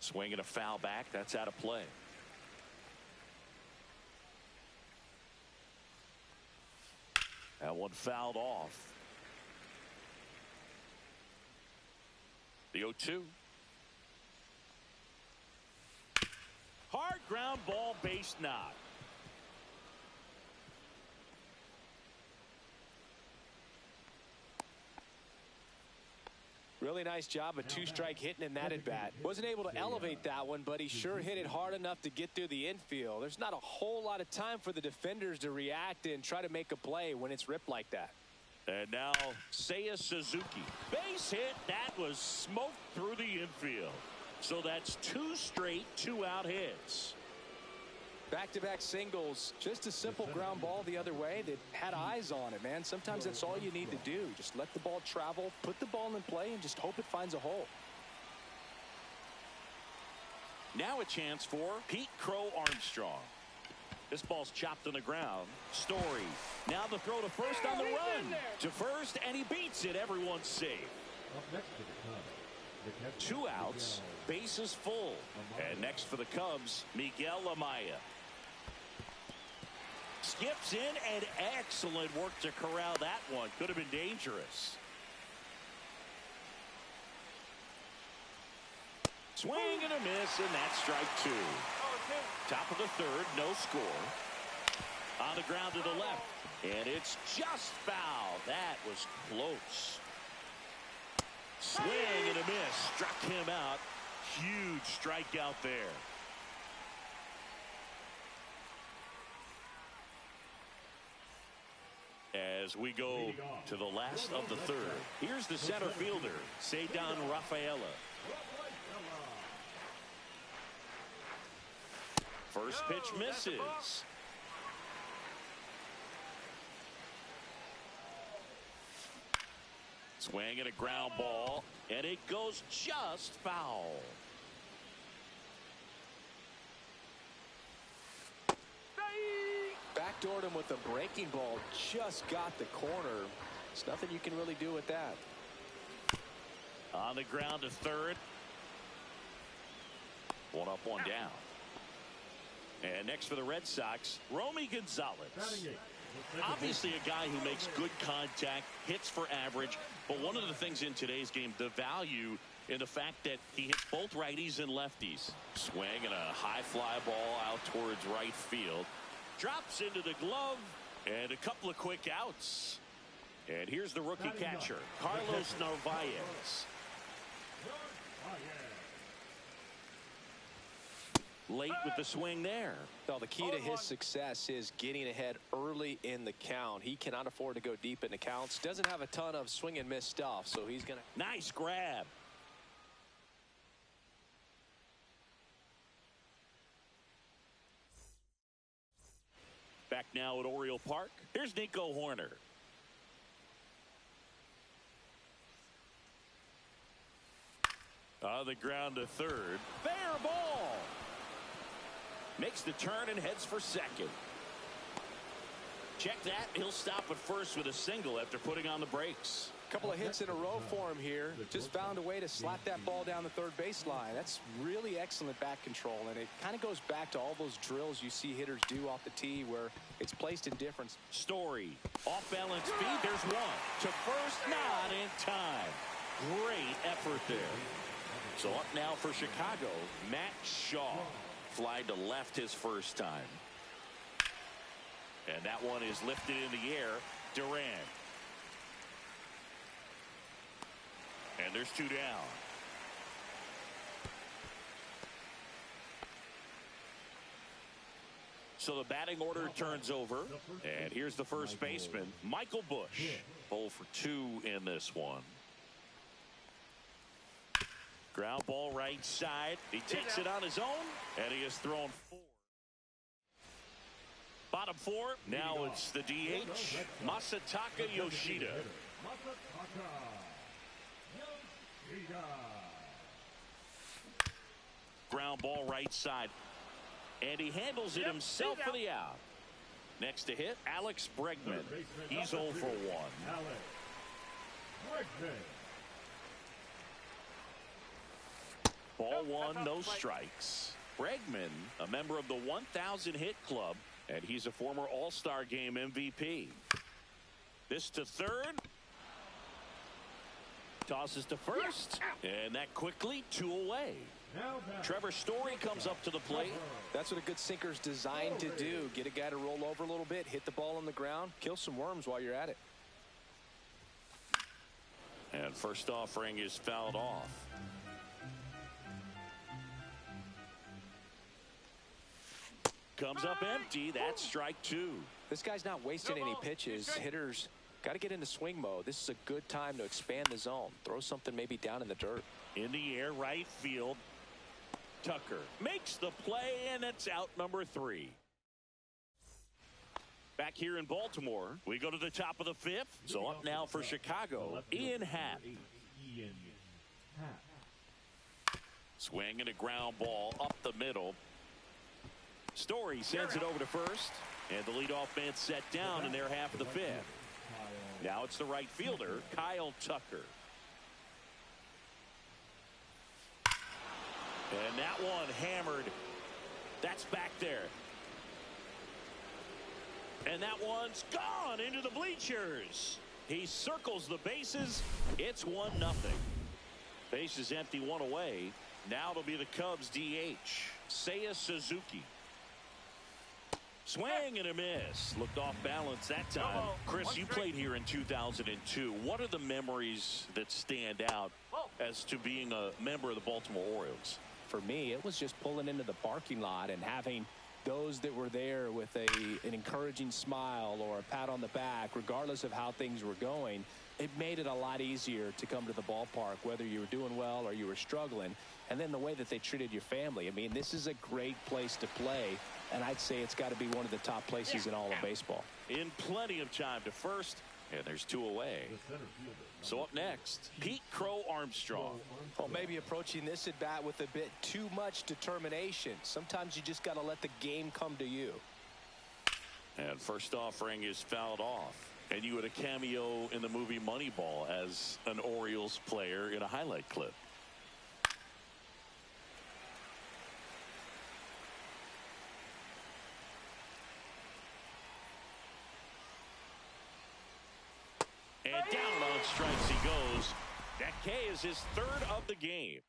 Swinging a foul back. That's out of play. That one fouled off. The 0-2. Hard ground ball, base knock. Really nice job of two-strike hitting in that at-bat. Wasn't able to elevate that one, but he sure hit it hard enough to get through the infield. There's not a whole lot of time for the defenders to react and try to make a play when it's ripped like that. And now Seiya Suzuki. Base hit. That was smoked through the infield. So that's 2 straight 2-out hits. Back-to-back singles. Just a simple ground ball the other way that had eyes on it, man. Sometimes that's all you need to do. Just let the ball travel, put the ball in play, and just hope it finds a hole. Now a chance for Pete Crow Armstrong. This ball's chopped on the ground. Story. Now the throw to first on the run. To first, and he beats it. Everyone's safe. 2 outs. Bases full. And next for the Cubs, Miguel Amaya. Skips in, and excellent work to corral that one. Could have been dangerous. Swing and a miss, and that's strike 2. Top of the third, no score. On the ground to the left, and it's just foul. That was close. Swing and a miss. Struck him out. Huge strikeout there. As we go to the last of the third, here's the center fielder, Ceddanne Rafaela. First pitch misses. Swing and a ground ball, and it goes just foul. Backdoored him with a breaking ball. Just got the corner. There's nothing you can really do with that. On the ground to third. One up, one down. And next for the Red Sox, Romy Gonzalez. Obviously a guy who makes good contact, hits for average, but one of the things in today's game, the value in the fact that he hits both righties and lefties. Swing and a high fly ball out towards right field. Drops into the glove, and a couple of quick outs. And here's the rookie catcher, Carlos Narvaez. Late with the swing there. Well, the key to his success is getting ahead early in the count. He cannot afford to go deep in the counts. Doesn't have a ton of swing and miss stuff, so he's going to. Nice grab. Back now at Oriole Park. Here's Nico Hoerner. On the ground to third. Fair ball. Makes the turn and heads for second. Check that. He'll stop at first with a single after putting on the brakes. A couple of hits in a row for him here. Just found a way to slap that ball down the third baseline. That's really excellent bat control, and it kind of goes back to all those drills you see hitters do off the tee where it's placed in different. Story. Off balance feed. There's one. To first, not in time. Great effort there. So up now for Chicago, Matt Shaw. Fly to left his first time. And that one is lifted in the air. Duran. And there's 2 down. So the batting order turns over. And here's the first baseman, Michael Busch. 0 for 2 in this one. Ground ball right side. He takes it on his own, and he has thrown 4. Bottom 4. Now it's the DH, Masataka Yoshida. Ground ball right side. And he handles it himself for the out. Next to hit, Alex Bregman. He's 0 for 1. Alex Bregman. Ball one, no strikes. Bregman, a member of the 1,000 hit club, and he's a former All-Star Game MVP. This to third. Tosses to first. And that quickly 2 away. Trevor Story comes up to the plate. That's what a good sinker's designed to do. Get a guy to roll over a little bit, hit the ball on the ground, kill some worms while you're at it. And first offering is fouled off. Comes up empty. That's strike 2. This guy's not wasting any pitches. Hitters got to get into swing mode. This is a good time to expand the zone. Throw something maybe down in the dirt. In the air, right field. Tucker makes the play, and it's out number 3. Back here in Baltimore, we go to the top of the 5th. So up now for Chicago, Ian Happ. Swing and a ground ball up the middle. Story sends it over to first, and the leadoff man set down in their half of the 5th. Now it's the right fielder, Kyle Tucker. And that one hammered. That's back there. And that one's gone into the bleachers. He circles the bases. It's 1-0. Bases empty, 1 away. Now it'll be the Cubs DH, Seiya Suzuki. Swing and a miss. Looked off balance that time. Chris, you played here in 2002. What are the memories that stand out as to being a member of the Baltimore Orioles? For me, it was just pulling into the parking lot and having those that were there with an encouraging smile or a pat on the back, regardless of how things were going. It made it a lot easier to come to the ballpark, whether you were doing well or you were struggling. And then the way that they treated your family. I mean, this is a great place to play, and I'd say it's got to be one of the top places in all of baseball. In plenty of time to first, and there's 2 away. So up next, Pete Crow Armstrong. Well, maybe approaching this at bat with a bit too much determination. Sometimes you just got to let the game come to you. And first offering is fouled off. And you had a cameo in the movie Moneyball as an Orioles player in a highlight clip. And down on strikes he goes. That K is his 3rd of the game.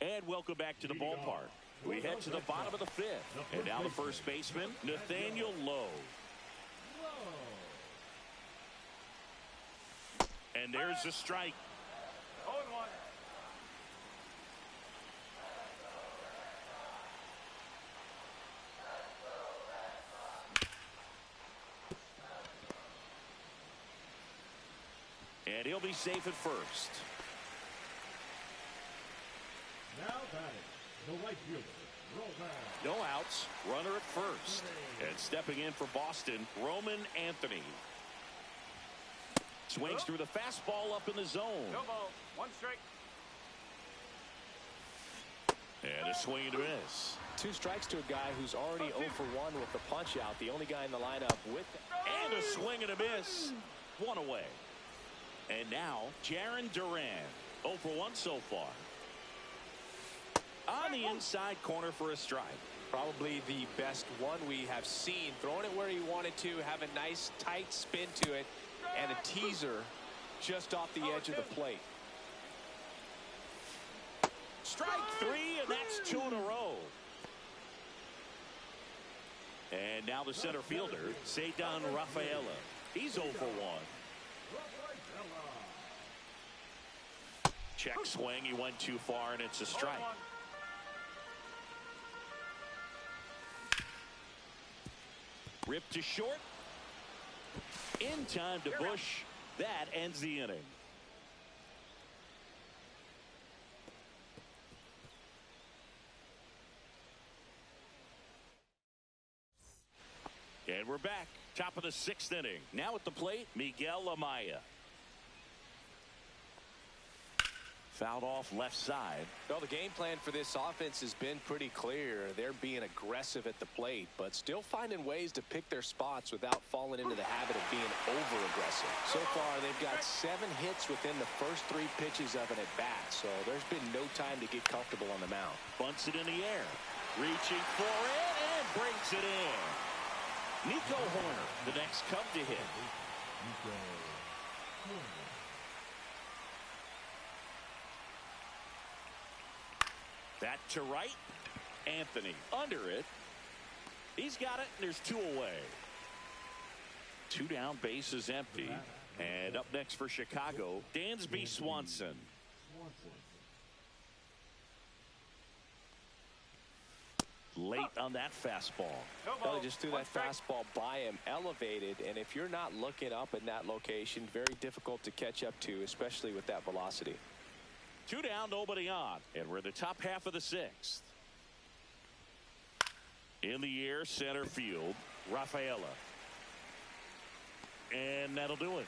And welcome back to the ballpark. We head to the bottom of the 5th. And now the first baseman, Nathaniel Lowe. And there's the strike. 0-1. And he'll be safe at first. Now batting, the right fielder, Roman. No outs, runner at first. And stepping in for Boston, Roman Anthony. Swings through the fastball up in the zone. No ball, 1 strike. And a swing and a miss. 2 strikes to a guy who's already 0 for 1 with the punch out. The only guy in the lineup with it. And a swing and a miss. 1 away. And now, Jarren Duran. 0 for 1 so far. On the inside corner for a strike. Probably the best one we have seen. Throwing it where he wanted to, have a nice tight spin to it, and a teaser just off the edge of the plate. Strike 3, and that's 2 in a row. And now the center fielder, Ceddanne Rafaela. He's 0 for 1. Check swing, he went too far, and it's a strike. Ripped to short. In time to Bush. That ends the inning. And we're back. Top of the 6th inning. Now at the plate, Miguel Amaya. Fouled off left side. Well, the game plan for this offense has been pretty clear. They're being aggressive at the plate, but still finding ways to pick their spots without falling into the habit of being over-aggressive. So far, they've got 7 hits within the first 3 pitches of an at-bat, so there's been no time to get comfortable on the mound. Bunts it in the air. Reaching for it and brings it in. Nico Horner, the next Cub to hit. That to right. Anthony under it. He's got it, and there's 2 away. 2 down, base is empty. And up next for Chicago, Dansby Swanson. Late on that fastball. Well, they just threw that fastball by him, elevated, and if you're not looking up in that location, very difficult to catch up to, especially with that velocity. 2 down, nobody on, and we're in the top half of the 6th. In the air, center field, Rafaela. And that'll do it.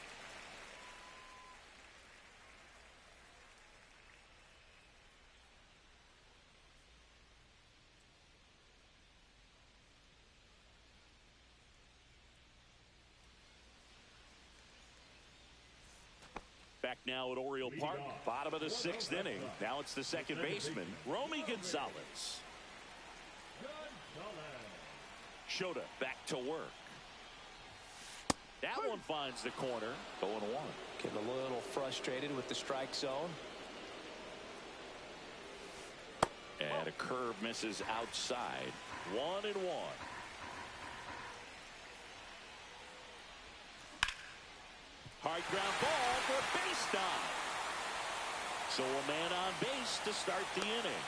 Back now at Oriole Park, bottom of the 6th inning. Now it's the second baseman, Romy Gonzalez. Shota back to work. That one finds the corner. 0-1. Getting a little frustrated with the strike zone. And a curve misses outside. 1-1. Hard ground ball for a base dive. So a man on base to start the inning.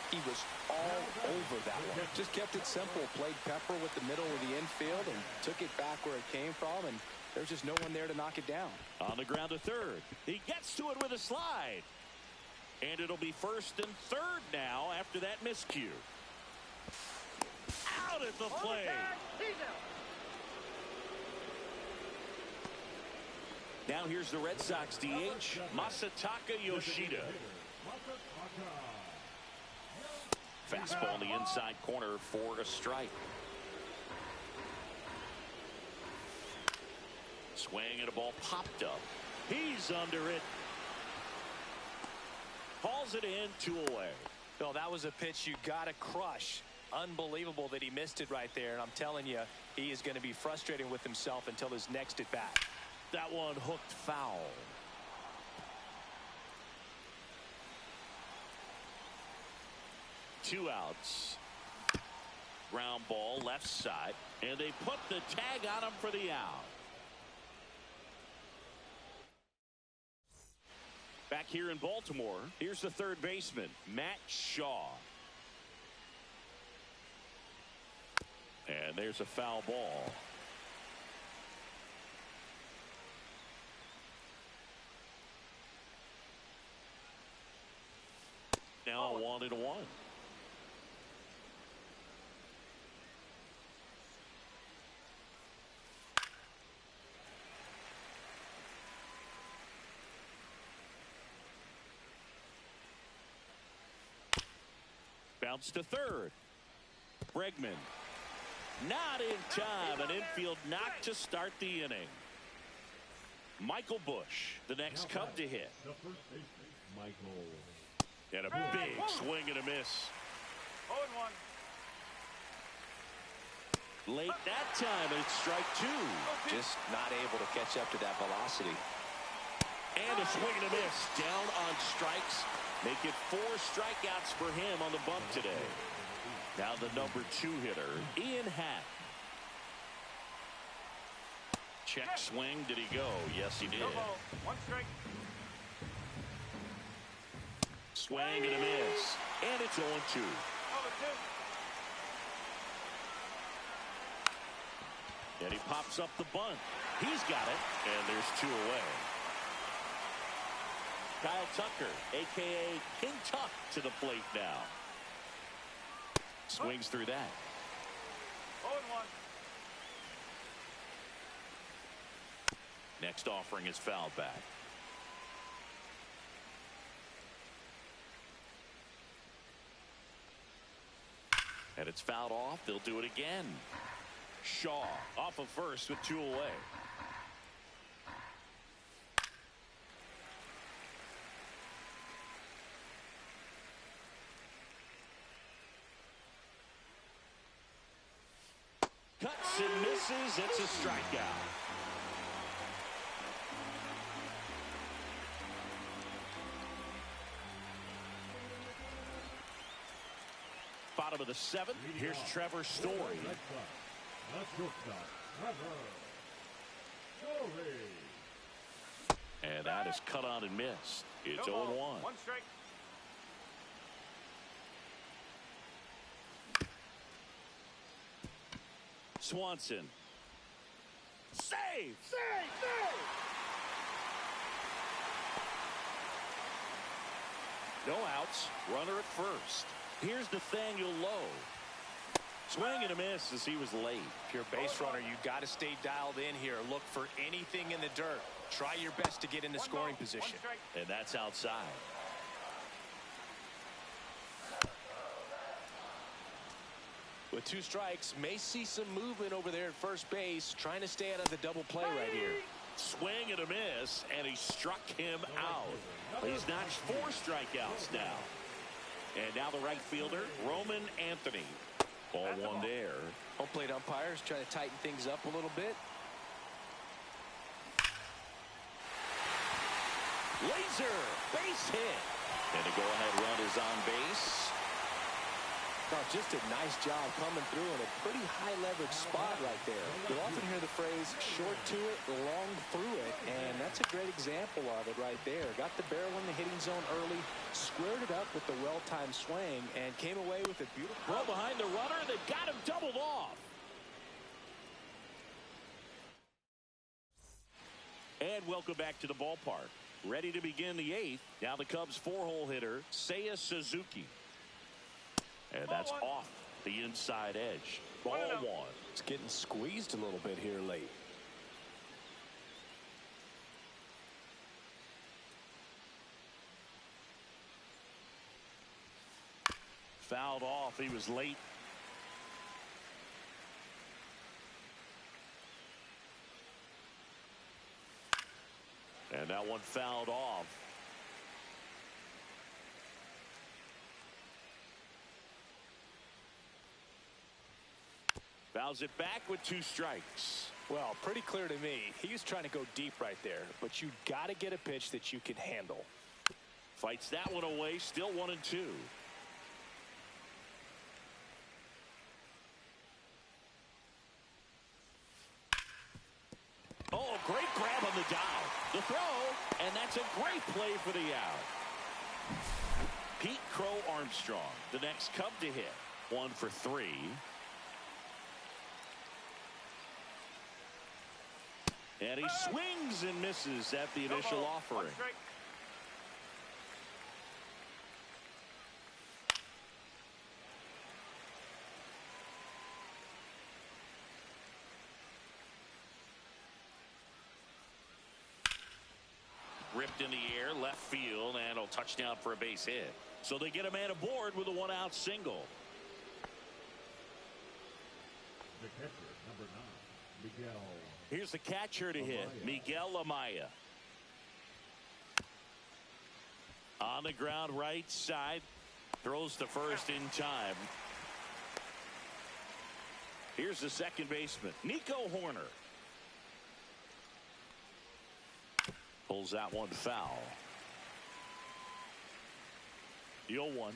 He was all over that one. Just kept it simple. Played pepper with the middle of the infield and took it back where it came from. And there's just no one there to knock it down. On the ground to third. He gets to it with a slide. And it'll be first and third now after that miscue. Out at the plate. Now here's the Red Sox DH, Masataka Yoshida. Fastball in the inside corner for a strike. Swing and a ball popped up. He's under it. Hauls it in, 2 away. Bill, that was a pitch you got to crush. Unbelievable that he missed it right there. And I'm telling you, he is going to be frustrated with himself until his next at bat. That one hooked foul. Two outs. Ground ball left side. And they put the tag on him for the out. Back here in Baltimore, here's the third baseman, Matt Shaw. And there's a foul ball. Now 1-1. Bounce to third. Bregman. Not in time. An infield knock to start the inning. Michael Busch, the next Cub to hit. And a big swing and a miss. 0-1. Late that time, and it's strike 2. Just not able to catch up to that velocity. And a swing and a miss. Down on strikes. Make it 4 strikeouts for him on the bump today. Now the number 2 hitter, Ian Happ. Check swing. Did he go? Yes, he did. 1 strike. Swing and a miss. And it's 0-2. And he pops up the bunt. He's got it. And there's 2 away. Kyle Tucker, a.k.a. King Tuck, to the plate now. Swings through that. 0-1. Next offering is fouled back. And it's fouled off. They'll do it again. Shaw off of first with 2 away. Cuts and misses. It's a strikeout. Bottom of the 7th. Here's Trevor Story. And that is cut on and missed. It's 0-1. 1 strike. Swanson. Save! Save! No outs. Runner at first. Here's Nathaniel Lowe. Swing and a miss as he was late. If you're a base runner, you've got to stay dialed in here. Look for anything in the dirt. Try your best to get in the scoring position. And that's outside. With 2 strikes, may see some movement over there at first base, trying to stay out of the double play right here. Swing and a miss, and he struck him out. He's notched 4 strikeouts now. And now the right fielder, Roman Anthony. Ball 1 there. Home plate umpires trying to tighten things up a little bit. Laser, base hit. And the go-ahead run is on base. Oh, just a nice job coming through in a pretty high leverage spot right there. You'll often hear the phrase short to it, long through it, and that's a great example of it right there. Got the barrel in the hitting zone early, squared it up with the well-timed swing, and came away with a beautiful throw behind the runner. They've got him doubled off. And welcome back to the ballpark. Ready to begin the 8th. Now the Cubs 4-hole hitter, Seiya Suzuki. And that's off the inside edge. Ball 1. It's getting squeezed a little bit here late. Fouled off. He was late. And that one fouled off. Fouls it back with 2 strikes. Well, pretty clear to me. He was trying to go deep right there, but you got to get a pitch that you can handle. Fights that one away. Still 1-2. Oh, great grab on the dive. The throw, and that's a great play for the out. Pete Crow Armstrong, the next Cub to hit. 1 for 3. And he swings and misses at the initial offering. Ripped in the air, left field, and a touchdown for a base hit. So they get a man aboard with a 1-out single. The catcher, number 9, Miguel. Here's the catcher to hit, Miguel Amaya. On the ground right side. Throws to first in time. Here's the second baseman, Nico Horner. Pulls that one foul. The 0-1.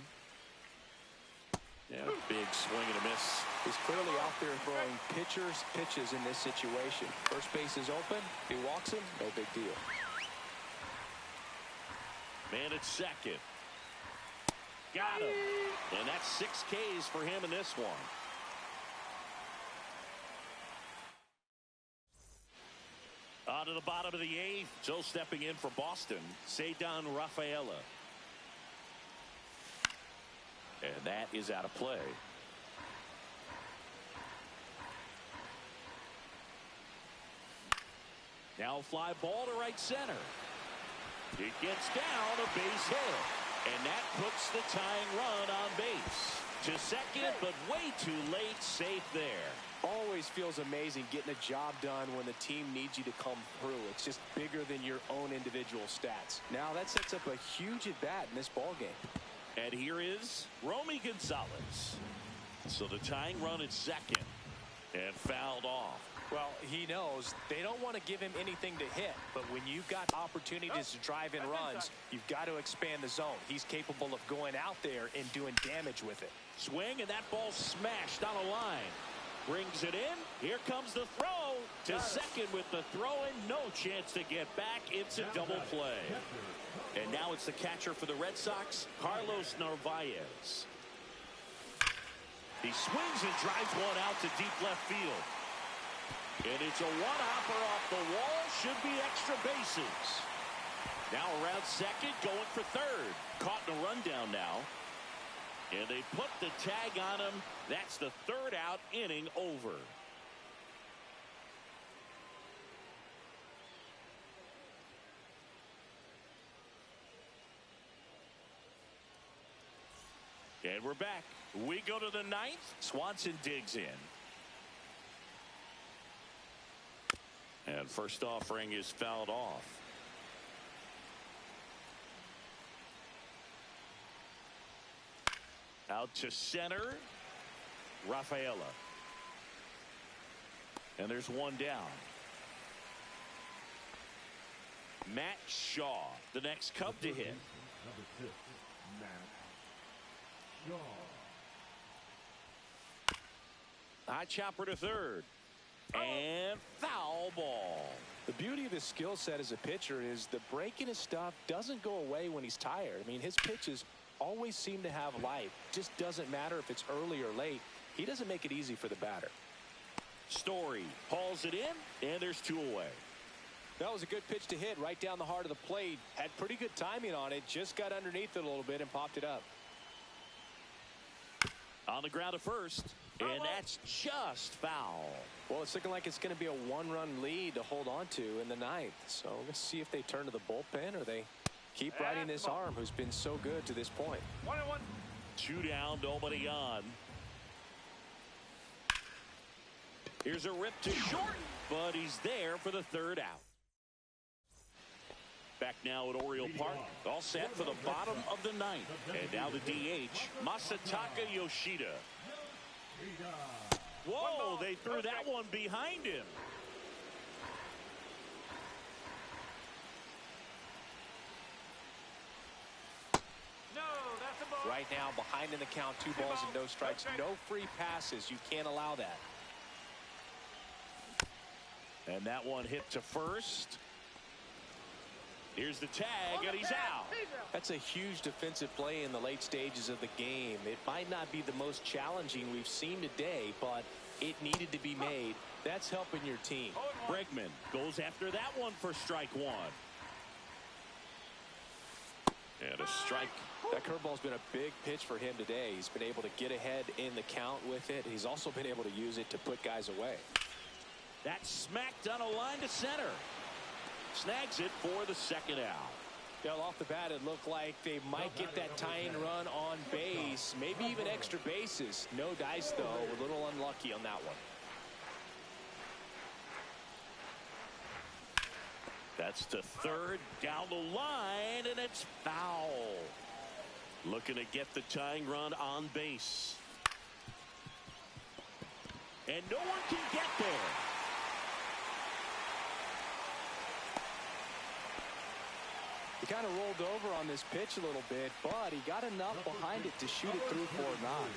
Yeah, big swing and a miss. He's clearly out there throwing pitchers pitches in this situation. First base is open. He walks him. No big deal. Man at second. Got him. And that's 6 Ks for him in this one. On to the bottom of the 8th. Joe stepping in for Boston. Ceddanne Rafaela. And that is out of play. Now a fly ball to right center. It gets down, a base hit. And that puts the tying run on base. to second, but way too late. Safe there. Always feels amazing getting a job done when the team needs you to come through. It's just bigger than your own individual stats. Now that sets up a huge at bat in this ball game. And here is Romy Gonzalez. So the tying run at second and fouled off. Well, he knows they don't want to give him anything to hit, but when you've got opportunities to drive in runs, you've got to expand the zone. He's capable of going out there and doing damage with it. Swing, and that ball smashed on a line. Brings it in. Here comes the throw to second with the throw in. No chance to get back. It's a double play. And now it's the catcher for the Red Sox, Carlos Narvaez. He swings and drives one out to deep left field. And it's a one-hopper off the wall. Should be extra bases. Now around second, going for third. Caught in a rundown now. And they put the tag on him. That's the third out, inning over. And we're back. We go to the ninth. Swanson digs in. And first offering is fouled off. Out to center. Rafaela. And there's one down. Matt Shaw, the next Cub to hit. Number 6, Matt Shaw. High chopper to third. And foul ball. The beauty of his skill set as a pitcher is the break in his stuff doesn't go away when he's tired. I mean, his pitches always seem to have life. Just doesn't matter if it's early or late. He doesn't make it easy for the batter. Story hauls it in, and there's two away. That was a good pitch to hit right down the heart of the plate. Had pretty good timing on it. Just got underneath it a little bit and popped it up. On the ground at first, and that's just foul. Well, it's looking like it's going to be a one-run lead to hold on to in the ninth. So let's see if they turn to the bullpen or they keep riding this arm who's been so good to this point. 1-1. Two down, nobody on. Here's a rip to short, but he's there for the third out. Back now at Oriole Park, all set for the bottom of the ninth. And now the DH, Masataka Yoshida. Whoa, they threw that one behind him. Right now, behind in the count, 2 balls and no strikes. No free passes. You can't allow that. And that one hit to first. Here's the tag, and he's out. That's a huge defensive play in the late stages of the game. It might not be the most challenging we've seen today, but it needed to be made. That's helping your team. Bregman goes after that one for strike one. And a strike. That curveball's been a big pitch for him today. He's been able to get ahead in the count with it. He's also been able to use it to put guys away. That's smacked on a line to center. Snags it for the second out. Well, off the bat, it looked like they might get that tying run on base, maybe even extra bases. No dice, though. A little unlucky on that one. That's to third, down the line, and it's foul. Looking to get the tying run on base. And no one can get there. He kind of rolled over on this pitch a little bit, but he got enough behind it to shoot it through for a knock.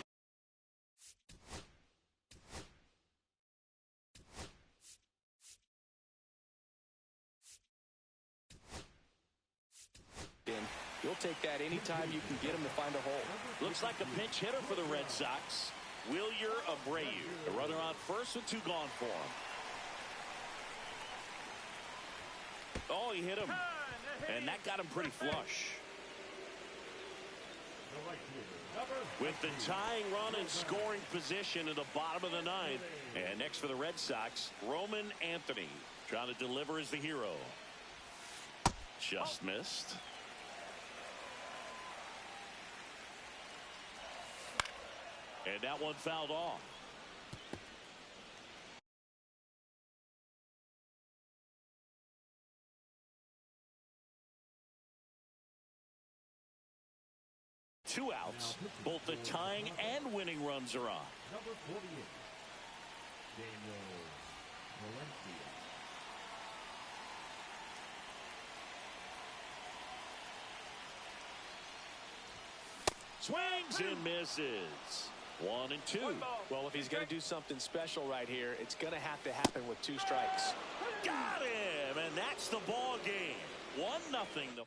You'll take that anytime you can get him to find a hole. Looks like a pinch hitter for the Red Sox. Wilyer Abreu. The runner on first with 2 gone for him. Oh, he hit him. And that got him pretty flush. With the tying run in scoring position in the bottom of the ninth. And next for the Red Sox, Roman Anthony. Trying to deliver as the hero. Just missed. And that one fouled off. Two outs. Both the tying and winning runs are on. Number 48, Daniel Valencia. Swings and misses. 1 and 2. Well, if he's going to do something special right here, it's going to have to happen with 2 strikes. Got him, and that's the ball game. 1-0 the final.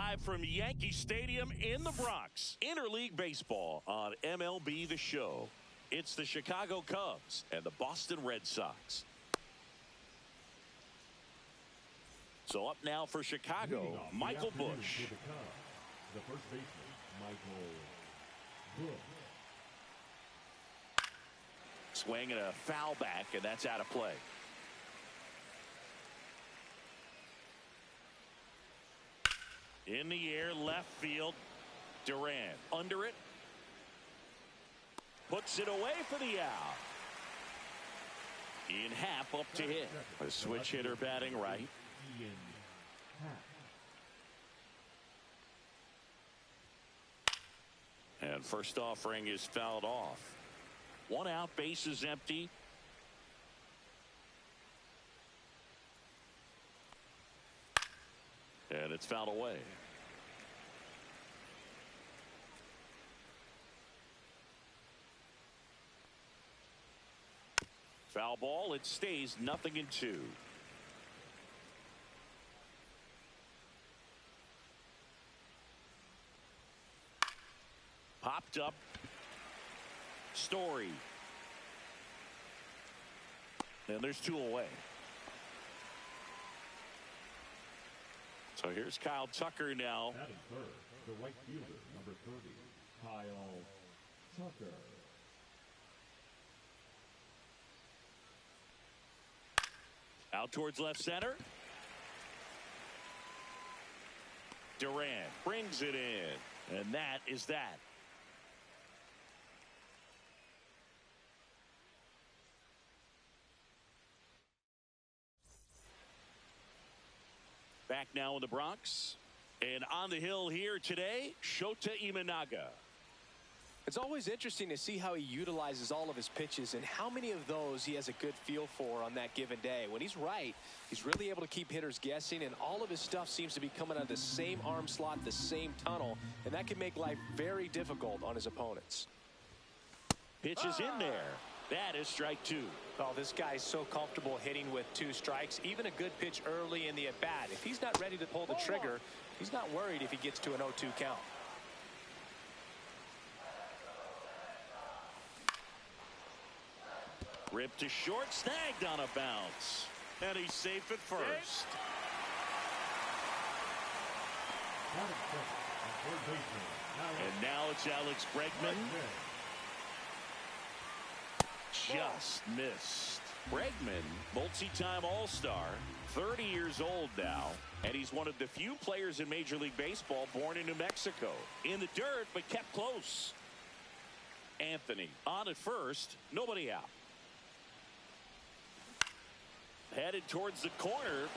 Live from Yankee Stadium in the Bronx. Interleague Baseball on MLB The Show. It's the Chicago Cubs and the Boston Red Sox. So up now for Chicago, Michael Busch. The first baseman, Michael Busch. Swing and a foul back, and that's out of play. In the air, left field. Duran under it. Puts it away for the out. Ian Happ up to hit. A switch hitter batting right. Ian Happ. And first offering is fouled off. 1 out, base is empty. And it's fouled away. Foul ball. It stays 0-2. Popped up. Story. And there's 2 away. So here's Kyle Tucker now. Batting third, the right fielder, number 30, Kyle Tucker. Out towards left center. Duran brings it in. And that is that. Back now in the Bronx. And on the hill here today, Shota Imanaga. It's always interesting to see how he utilizes all of his pitches and how many of those he has a good feel for on that given day. When he's right, he's really able to keep hitters guessing, and all of his stuff seems to be coming out of the same arm slot, the same tunnel, and that can make life very difficult on his opponents. Pitch is in there. That is strike 2. Oh, this guy's so comfortable hitting with 2 strikes. Even a good pitch early in the at-bat. If he's not ready to pull the trigger, he's not worried if he gets to an 0-2 count. Ripped to short, snagged on a bounce. And he's safe at first. And now it's Alex Bregman. Just missed. Bregman, multi-time All-Star, 30 years old now, and he's one of the few players in Major League Baseball born in New Mexico. In the dirt, but kept close. Anthony on at first, nobody out. Headed towards the corner.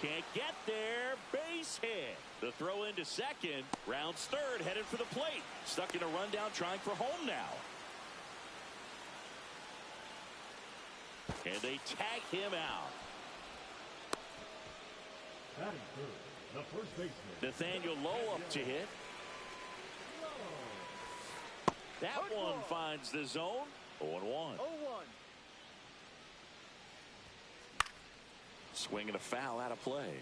Can't get there. Base hit. The throw into second. Rounds third. Headed for the plate. Stuck in a rundown trying for home now. And they tag him out. Batting third, the first baseman, Nathaniel Lowe up to hit. That one finds the zone. 0-1. 0-1. Swing and a foul out of play.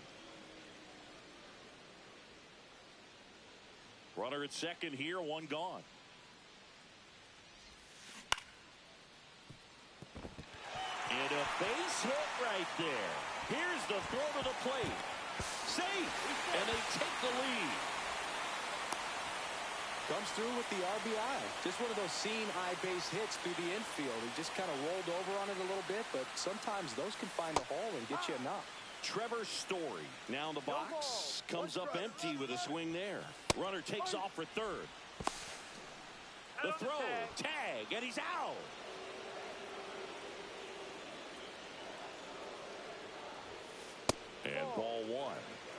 Runner at second here, 1 gone. And a base hit right there. Here's the throw to the plate. Safe. And they take the lead. Comes through with the RBI. Just one of those seeing eye base hits through the infield. He just kind of rolled over on it a little bit, but sometimes those can find a hole and get you a knock. Trevor Story now in the box. Comes up empty with a swing there. Runner takes off for third. The throw. Tag. And he's out. And ball 1.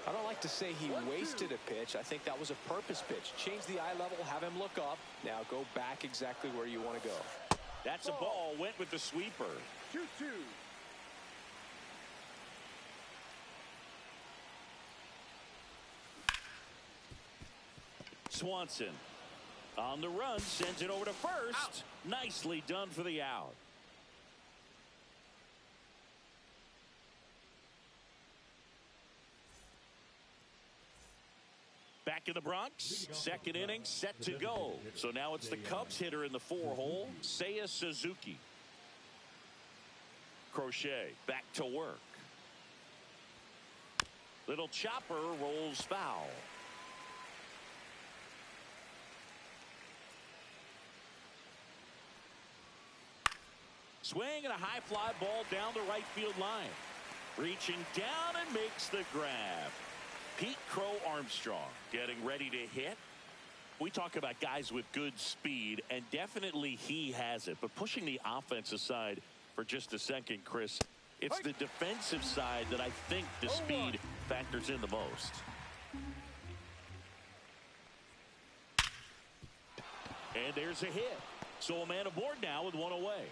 I don't like to say he wasted a pitch. I think that was a purpose pitch. Change the eye level, have him look up. Now go back exactly where you want to go. That's a ball. Went with the sweeper. 2-2. Swanson on the run, sends it over to first. Out. Nicely done for the out. Back in the Bronx, second inning set to go. So now it's the Cubs hitter in the 4-hole, Seiya Suzuki. Crochet back to work. Little chopper rolls foul. Swing and a high fly ball down the right field line. Reaching down and makes the grab. Pete Crow Armstrong getting ready to hit. We talk about guys with good speed, and definitely he has it. But pushing the offense aside for just a second, Chris, it's the defensive side that I think the speed factors in the most. And there's a hit. So a man aboard now with one away.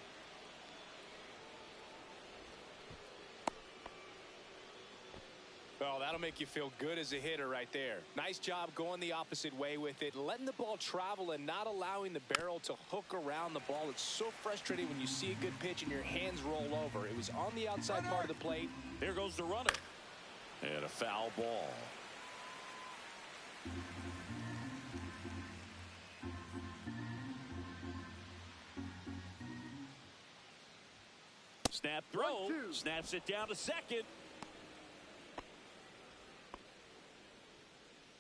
Well, that'll make you feel good as a hitter right there. Nice job going the opposite way with it, letting the ball travel and not allowing the barrel to hook around the ball. It's so frustrating when you see a good pitch and your hands roll over. It was on the outside part of the plate. There goes the runner. And a foul ball. Snap throw. Snaps it down to second.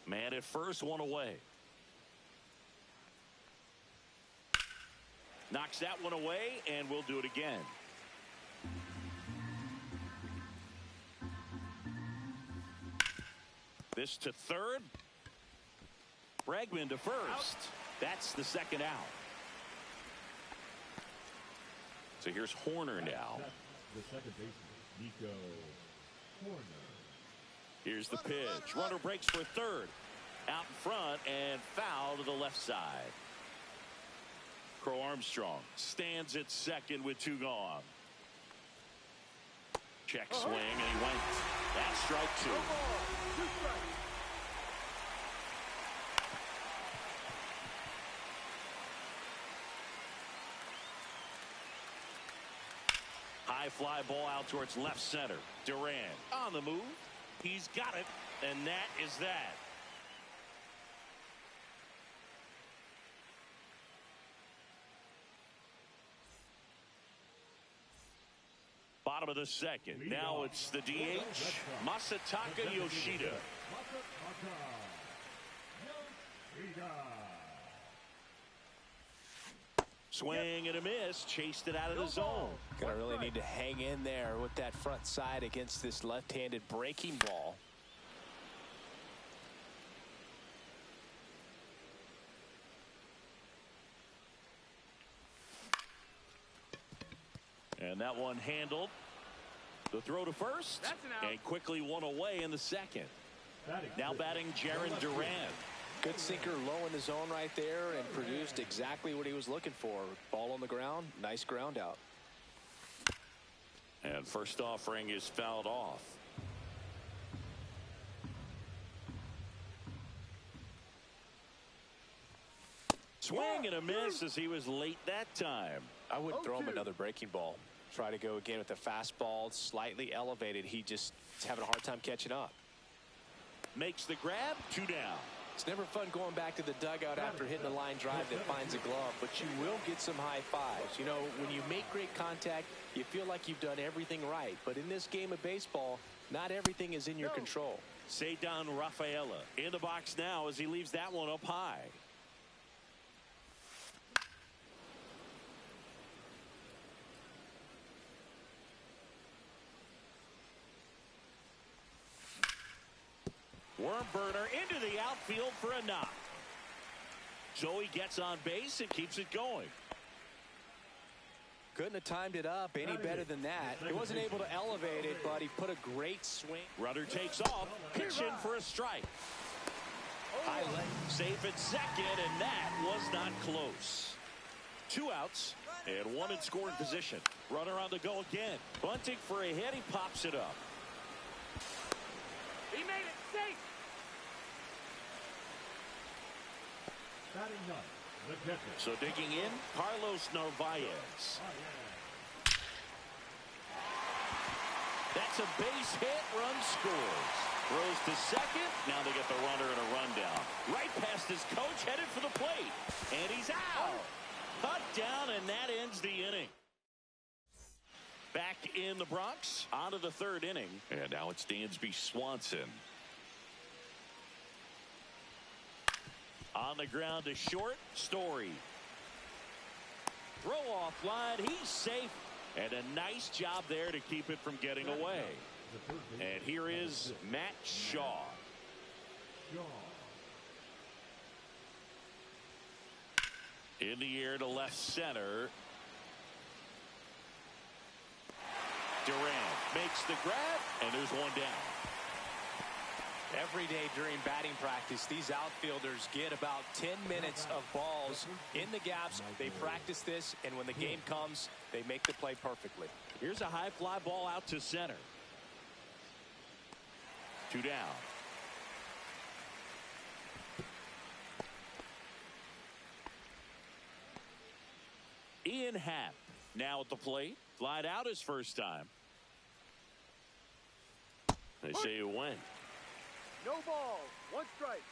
Man at first, one away. Knocks that one away, and we'll do it again. This to third. Bregman to first. That's the second out. So here's Horner now. The second baseman, Nico Horner. Here's the pitch. Runner breaks for third. Out in front and foul to the left side. Crow Armstrong stands at second with two gone. Check swing and he went. That's strike two. High fly ball out towards left center. Duran on the move. He's got it, and that is that. Bottom of the second. Now it's the DH, Masataka Yoshida. Swing and a miss. Chased it out of the zone. Gonna really need to hang in there with that front side against this left-handed breaking ball. And that one handled. The throw to first. And quickly one away in the second. Now batting Jarren Duran. Good sinker low in the zone right there and produced exactly what he was looking for. Ball on the ground. Nice ground out. And first offering is fouled off. Swing and a miss as he was late that time. I wouldn't throw him another breaking ball. Try to go again with the fastball, slightly elevated. He just is having a hard time catching up. Makes the grab, two down. It's never fun going back to the dugout after hitting a line drive that finds a glove, but you will get some high fives. You know, when you make great contact, you feel like you've done everything right. But in this game of baseball, not everything is in your control. Cedar Rafaela in the box now as he leaves that one up high. Worm burner into the outfield for a knock. Joey gets on base and keeps it going. Couldn't have timed it up any better than that. He wasn't able to elevate it, but he put a great swing. Runner takes off, pitching for a strike. Safe at second, and that was not close. Two outs and one in scoring position. Runner on the go again. Bunting for a hit, he pops it up. He made it safe. So digging in, Carlos Narvaez. That's a base hit, run scores. Throws to second. Now they get the runner and a rundown. Right past his coach, headed for the plate. And he's out. Cut down, and that ends the inning. Back in the Bronx, on to the third inning. And now it's Dansby Swanson. On the ground to short, Story. Throw off line, he's safe. And a nice job there to keep it from getting away. And here is Matt Shaw. In the air to left center. Durant makes the grab, and there's one down. Every day during batting practice, these outfielders get about 10 minutes of balls in the gaps. They practice this, and when the game comes, they make the play perfectly. Here's a high fly ball out to center. 2 down. Ian Happ now at the plate. Flied out his first time. They say it went. No ball. 1 strike.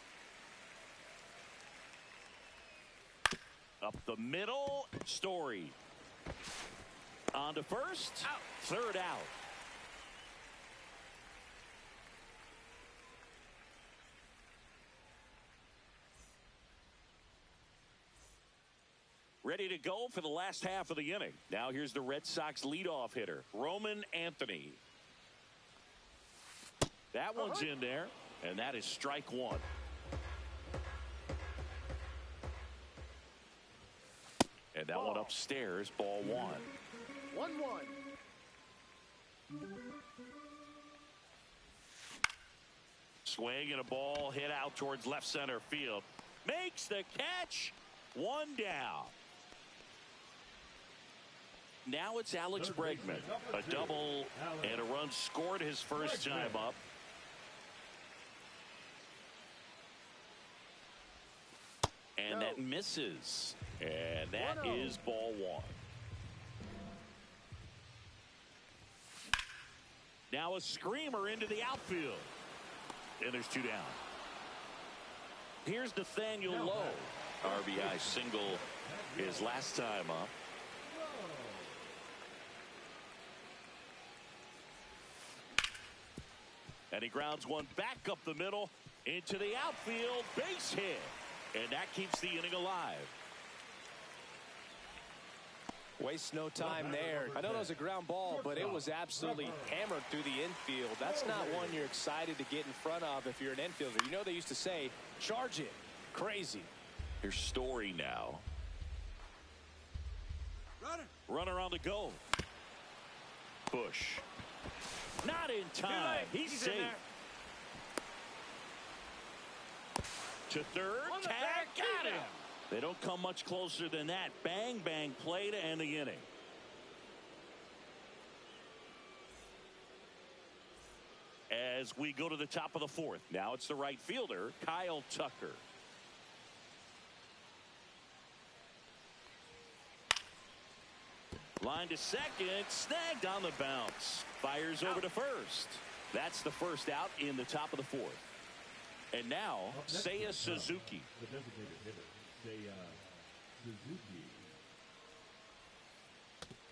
Up the middle. Story. On to first. Out. Third out. Ready to go for the last half of the inning. Now here's the Red Sox leadoff hitter, Roman Anthony. That one's in there, and that is strike 1. And that one upstairs, ball 1. 1-1. Swing and a ball hit out towards left center field. Makes the catch. 1 down. Now it's Alex Bregman. A double and a run scored his first time up. And that misses. And that is ball 1. Now a screamer into the outfield. And there's 2 down. Here's Nathaniel Lowe. RBI single his last time up. And he grounds one back up the middle into the outfield. Base hit. And that keeps the inning alive. Waste no time there. I know that was a ground ball, but it was absolutely hammered through the infield. That's not one you're excited to get in front of if you're an infielder. You know they used to say, charge it. Crazy. Here's Story now. Runner on the go. Bush. Not in time. He's safe. To third. Tag. Got him. They don't come much closer than that. Bang, bang play to end the inning. As we go to the top of the 4th. Now it's the right fielder, Kyle Tucker. Line to second, snagged on the bounce. Fires over to first. That's the first out in the top of the 4th. And now, Seiya Suzuki. The designated hitter, Seiya Suzuki.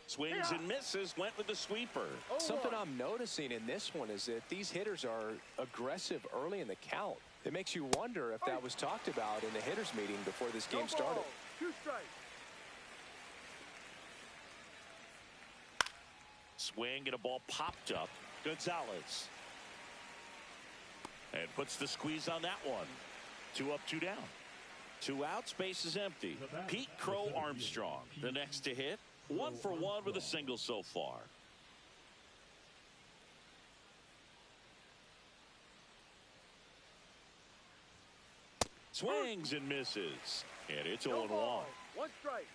Swings and misses, went with the sweeper. Something I'm noticing in this one is that these hitters are aggressive early in the count. It makes you wonder if that was talked about in the hitters meeting before this game started. 2 strikes. Swing and a ball popped up. Gonzalez. And puts the squeeze on that one. 2 up, 2 down. 2 outs, base is empty. Pete Crow Armstrong, the next to hit. 1 for 1 with a single so far. Swings and misses. And it's 0-1. 1 strike.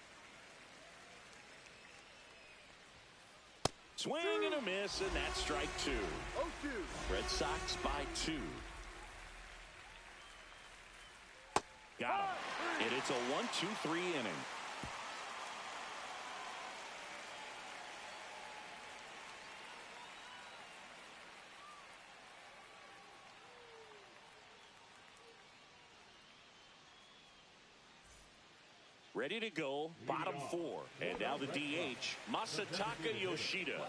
Swing and a miss, and that's strike 2. 0-2. Red Sox by 2. Got him. And it's a 1-2-3 inning. Ready to go, bottom 4. And now the DH, Masataka Yoshida.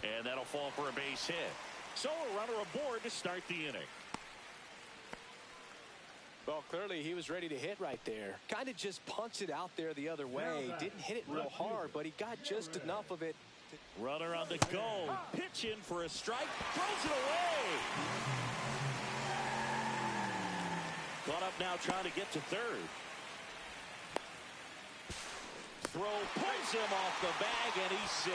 And that'll fall for a base hit. So a runner aboard to start the inning. Well, clearly he was ready to hit right there. Kind of just punched it out there the other way. Didn't hit it real hard, but he got just enough of it. Runner on the go. Pitch in for a strike. Throws it away. Caught up now trying to get to third. Throw pulls him off the bag, and he's safe.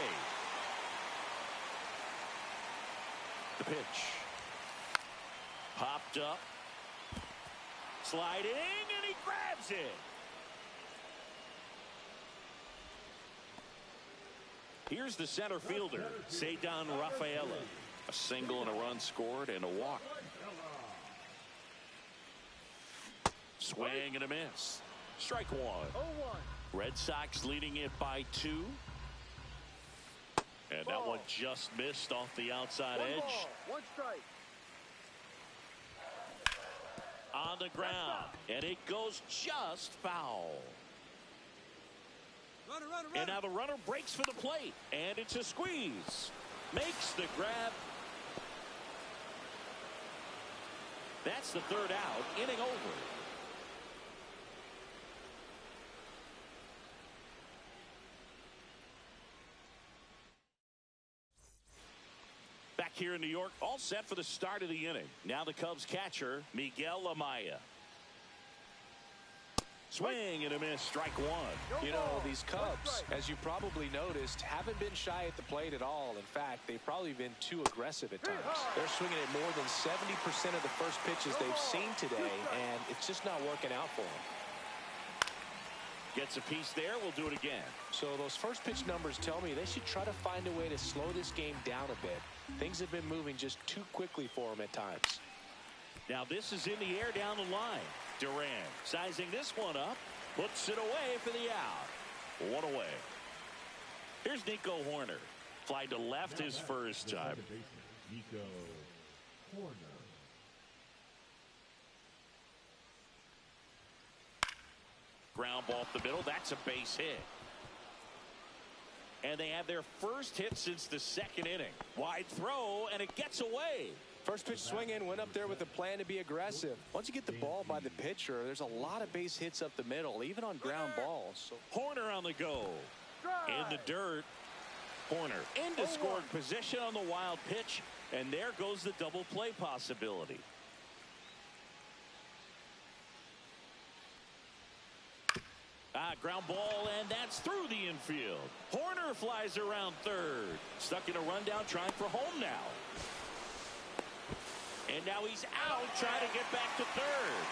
The pitch. Popped up. Sliding, and he grabs it. Here's the center fielder, Ceddanne Rafaela. A single and a run scored and a walk. Swing and a miss. Strike one. 0-1. Red Sox leading it by 2. And that one just missed off the outside edge. 1 ball, 1 strike. On the ground, and it goes just foul. Runner. And now the runner breaks for the plate, and it's a squeeze. Makes the grab. That's the third out. Inning over. Back here in New York, all set for the start of the inning. Now the Cubs catcher, Miguel Amaya. Swing and a miss, strike one. You know, these Cubs, as you probably noticed, haven't been shy at the plate at all. In fact, they've probably been too aggressive at times. They're swinging at more than 70% of the first pitches they've seen today, and it's just not working out for them. Gets a piece there. We'll do it again. So those first pitch numbers tell me they should try to find a way to slow this game down a bit. Things have been moving just too quickly for them at times. Now this is in the air down the line. Duran sizing this one up. Puts it away for the out. One away. Here's Nico Hoerner. Fly to left his first time. Nico Hoerner. Ground ball up the middle. That's a base hit. And they have their first hit since the second inning. Wide throw, and it gets away. First pitch swing in, went up there with a plan to be aggressive. Once you get the ball by the pitcher, there's a lot of base hits up the middle, even on ground balls. So Hoerner on the go. In the dirt. Hoerner into scoring position on the wild pitch. And there goes the double play possibility. Ground ball, and that's through the infield. Hoerner flies around third. Stuck in a rundown, trying for home now. And now he's out, trying to get back to third.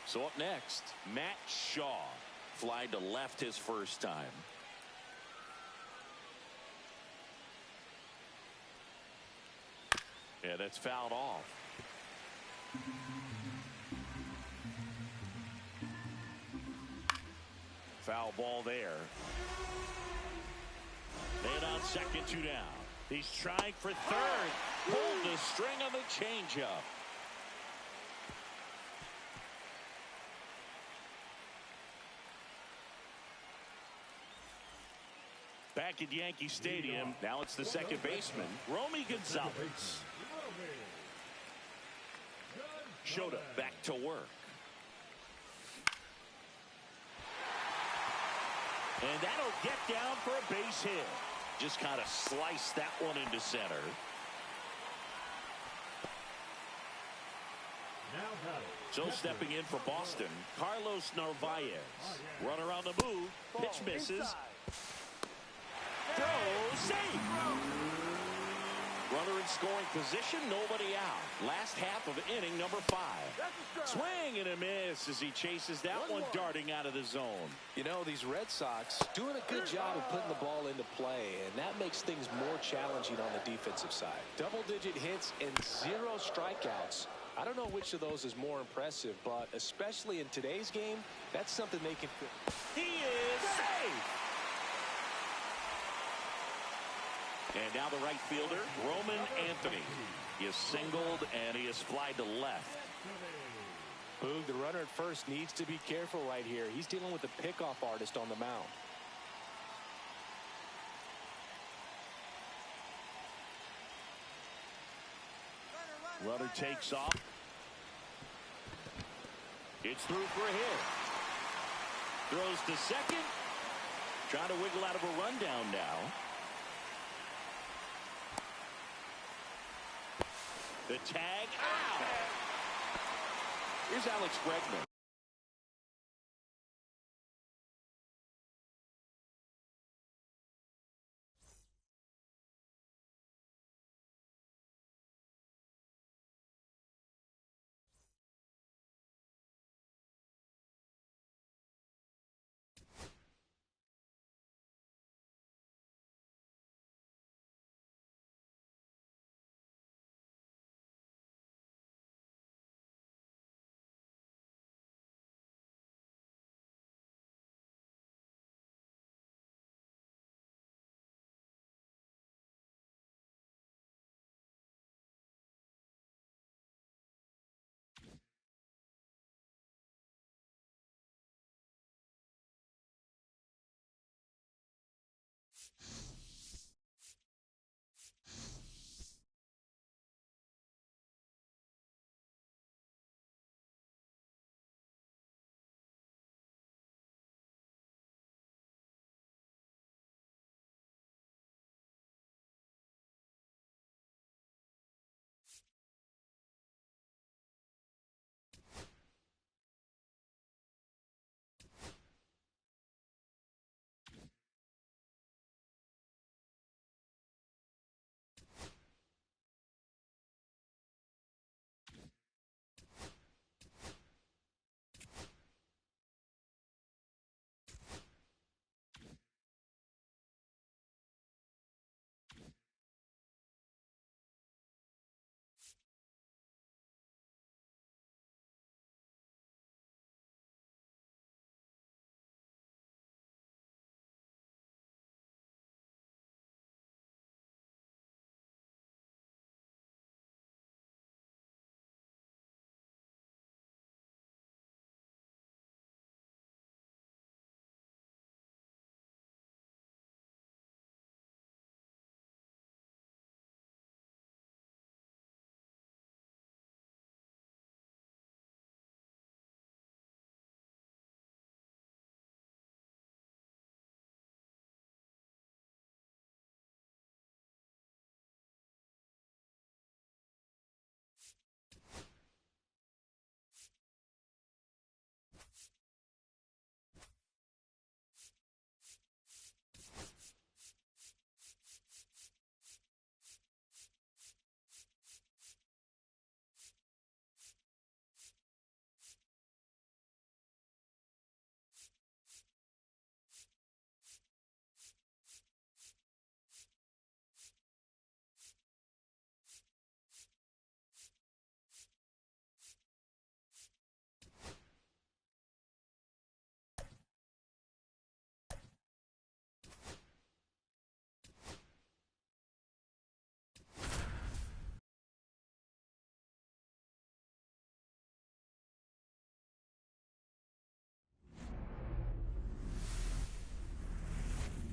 So up next, Matt Shaw. Fly to left his first time. Yeah, that's fouled off. Foul ball there. Man on second, 2 down. He's trying for third. Pulled the string on the changeup. Back at Yankee Stadium, now it's the second baseman, Romy Gonzalez. Shota back to work. And that'll get down for a base hit. Just kind of sliced that one into center. So stepping in for Boston, Carlos Narvaez. Runner on the move. Pitch misses. Throw safe. Runner in scoring position, nobody out. Last half of inning number 5. Swing and a miss as he chases that one darting out of the zone. You know, these Red Sox doing a good job of putting the ball into play, and that makes things more challenging on the defensive side. Double-digit hits and 0 strikeouts. I don't know which of those is more impressive, but especially in today's game, that's something they can. He is safe. And now the right fielder, Roman Anthony. He is singled, and he is flied to left. Boog, the runner at first needs to be careful right here. He's dealing with a pickoff artist on the mound. Runner takes off. It's through for a hit. Throws to second. Trying to wiggle out of a rundown now. The tag. Ow! Here's Alex Bregman.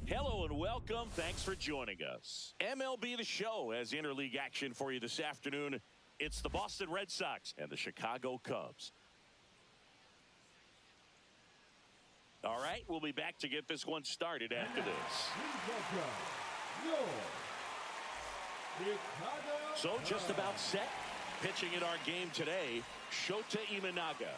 Hello and welcome. Thanks for joining us. MLB The Show has interleague action for you this afternoon. It's the Boston Red Sox and the Chicago Cubs. All right, we'll be back to get this one started after this. So just about set. Pitching in our game today, Shota Imanaga.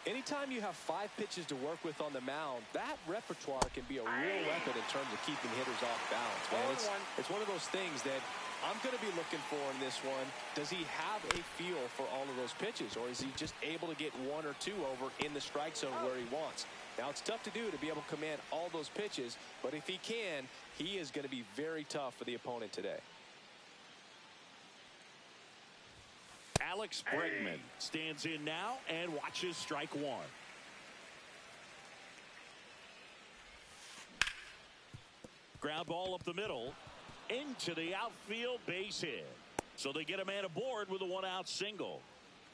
Anytime you have 5 pitches to work with on the mound, that repertoire can be a real weapon in terms of keeping hitters off balance, man. It's one of those things that I'm going to be looking for in this one. Does he have a feel for all of those pitches, or is he just able to get 1 or 2 over in the strike zone where he wants? Now, it's tough to do to be able to command all those pitches, but if he can, he is going to be very tough for the opponent today. Alex Bregman stands in now and watches strike one. Ground ball up the middle into the outfield, base hit. So they get a man aboard with a one-out single.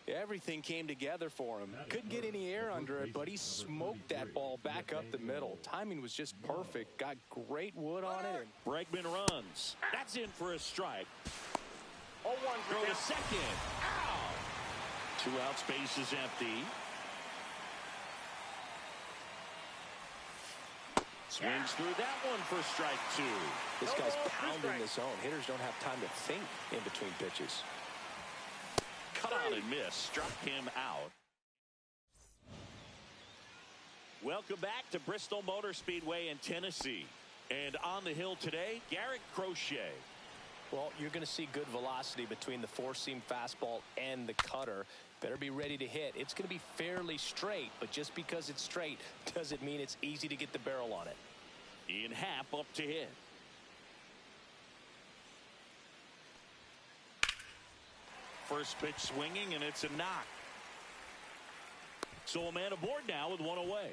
Everything came together for him. Couldn't get any air under it, but he smoked that ball back up the middle. Timing was just perfect. Got great wood on it. Bregman runs. That's in for a strike. 0-1 Throw to second. Out. 2 outs, base is empty. Swings through that one for strike 2. This guy's pounding the zone. Hitters don't have time to think in between pitches. Cut on and miss. Struck him out. Welcome back to Bristol Motor Speedway in Tennessee. And on the hill today, Garrett Crochet. Well, you're going to see good velocity between the four-seam fastball and the cutter. Better be ready to hit. It's going to be fairly straight, but just because it's straight doesn't mean it's easy to get the barrel on it. Ian Happ up to hit. First pitch swinging, and it's a knock. So a man aboard now with one away.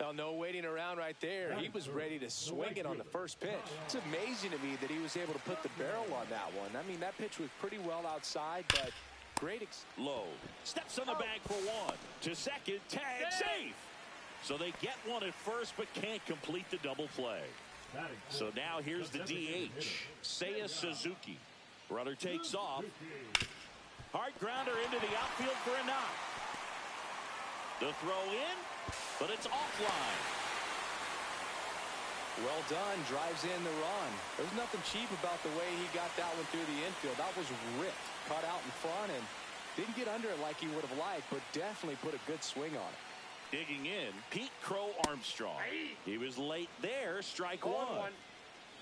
Now, no waiting around right there. He was ready to swing it on the first pitch. It's amazing to me that he was able to put the barrel on that one. I mean, that pitch was pretty well outside, but great. Low. Steps on the bag for one. To second. Tag safe. So they get one at first, but can't complete the double play. So now here's the DH. Seiya Suzuki. Runner takes off. Hard grounder into the outfield for a knock. The throw in, but it's offline. Well done. Drives in the run. There's nothing cheap about the way he got that one through the infield. That was ripped. Caught out in front and didn't get under it like he would have liked, but definitely put a good swing on it. Digging in, Pete Crow Armstrong. He was late there. Strike one.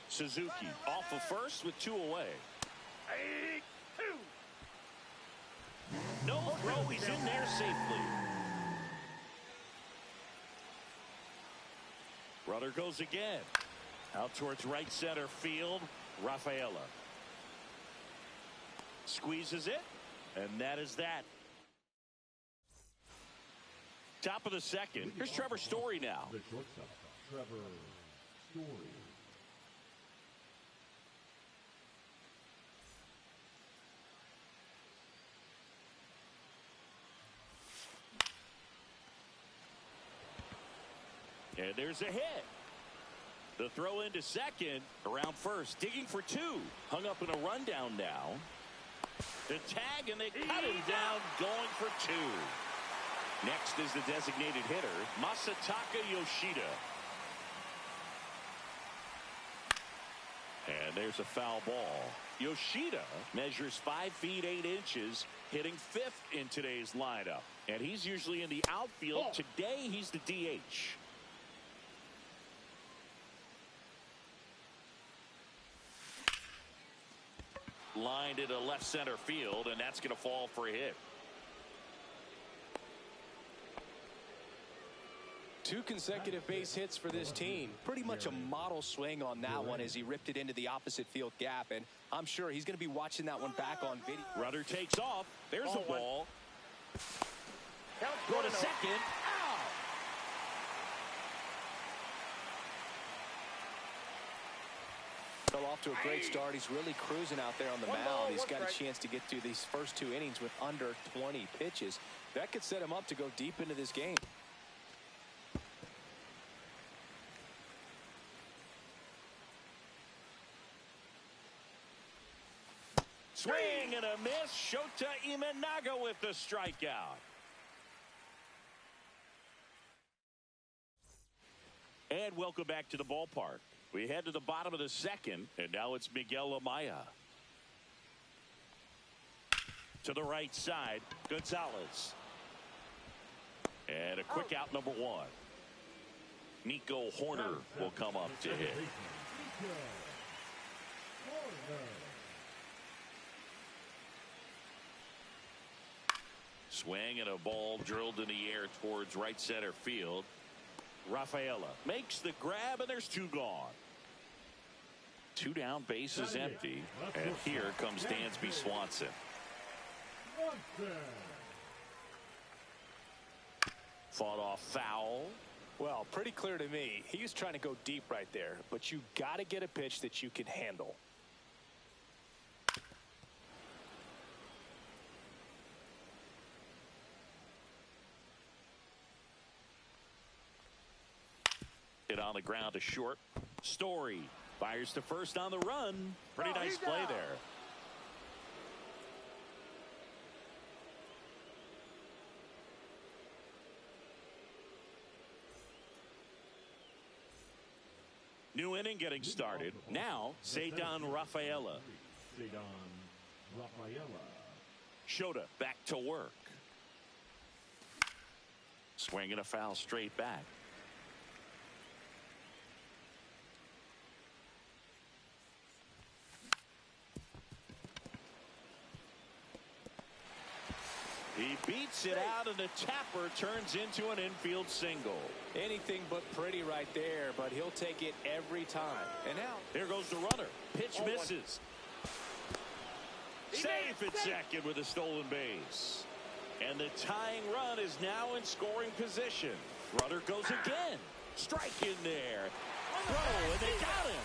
Suzuki off of first with 2 away. No throw. He's in there safely. Runner goes again. Out towards right center field. Rafaela squeezes it, and that is that. Top of the second. Here's Trevor Story now. The shortstop, Trevor Story. And there's a hit. The throw into second. Around first. Digging for 2. Hung up in a rundown now. The tag, and they cut him down, going for 2. Next is the designated hitter, Masataka Yoshida. And there's a foul ball. Yoshida measures 5 feet 8 inches, hitting 5th in today's lineup. And he's usually in the outfield. Today, he's the DH. Lined into left center field, and that's going to fall for a hit. 2 consecutive base hits for this team. Pretty much a model swing on that one as he ripped it into the opposite field gap, and I'm sure he's going to be watching that one back on video. Runner takes off. There's a ball. Go to second. Out. Fell off to a great start. He's really cruising out there on the mound. He's got a chance to get through these first 2 innings with under 20 pitches. That could set him up to go deep into this game. Swing and a miss. Shota Imanaga with the strikeout. And welcome back to the ballpark. We head to the bottom of the second, and now it's Miguel Amaya. To the right side, Gonzalez. And a quick out, number 1. Nico Horner will come up to hit. Swing and a ball drilled in the air towards right center field. Rafaela makes the grab, and there's 2 gone. 2 down, base is empty. And here comes Dansby Swanson. Munson. Fought off foul. Well, pretty clear to me. He was trying to go deep right there, but you got to get a pitch that you can handle. Hit on the ground to short. Story fires to first on the run. Pretty nice play there. New inning getting started. Now, Ceddanne Rafaela. Ceddanne Rafaela. Shota back to work. Swinging a foul straight back. He beats it out, and the tapper turns into an infield single. Anything but pretty right there, but he'll take it every time. And now, here goes the runner. Pitch misses. Safe at second with a stolen base. And the tying run is now in scoring position. Runner goes again. Strike in there. Throw, and they got him.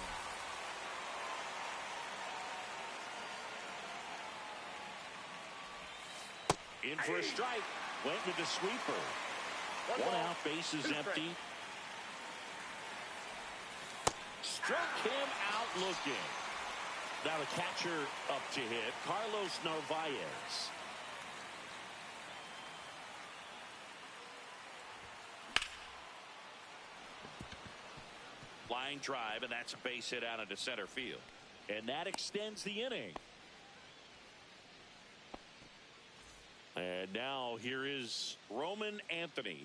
In for a strike. Went with the sweeper. One out, base is empty. Struck him out looking. Now the catcher up to hit, Carlos Narvaez. Line drive, and that's a base hit out into center field. And that extends the inning. And now here is Roman Anthony.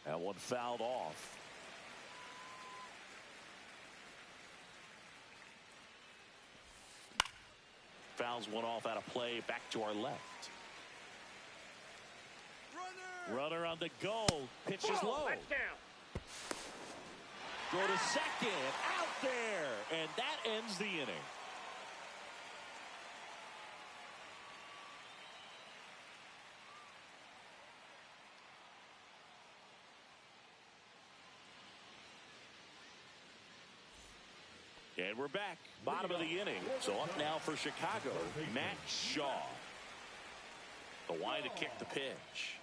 That one fouled off. Fouls one off out of play. Back to our left. Runner on the go. Pitch is low. Go to second. Out there. And that ends the inning. And we're back. Bottom of the inning. So up now for Chicago, Matt Shaw. The wide to kick the pitch.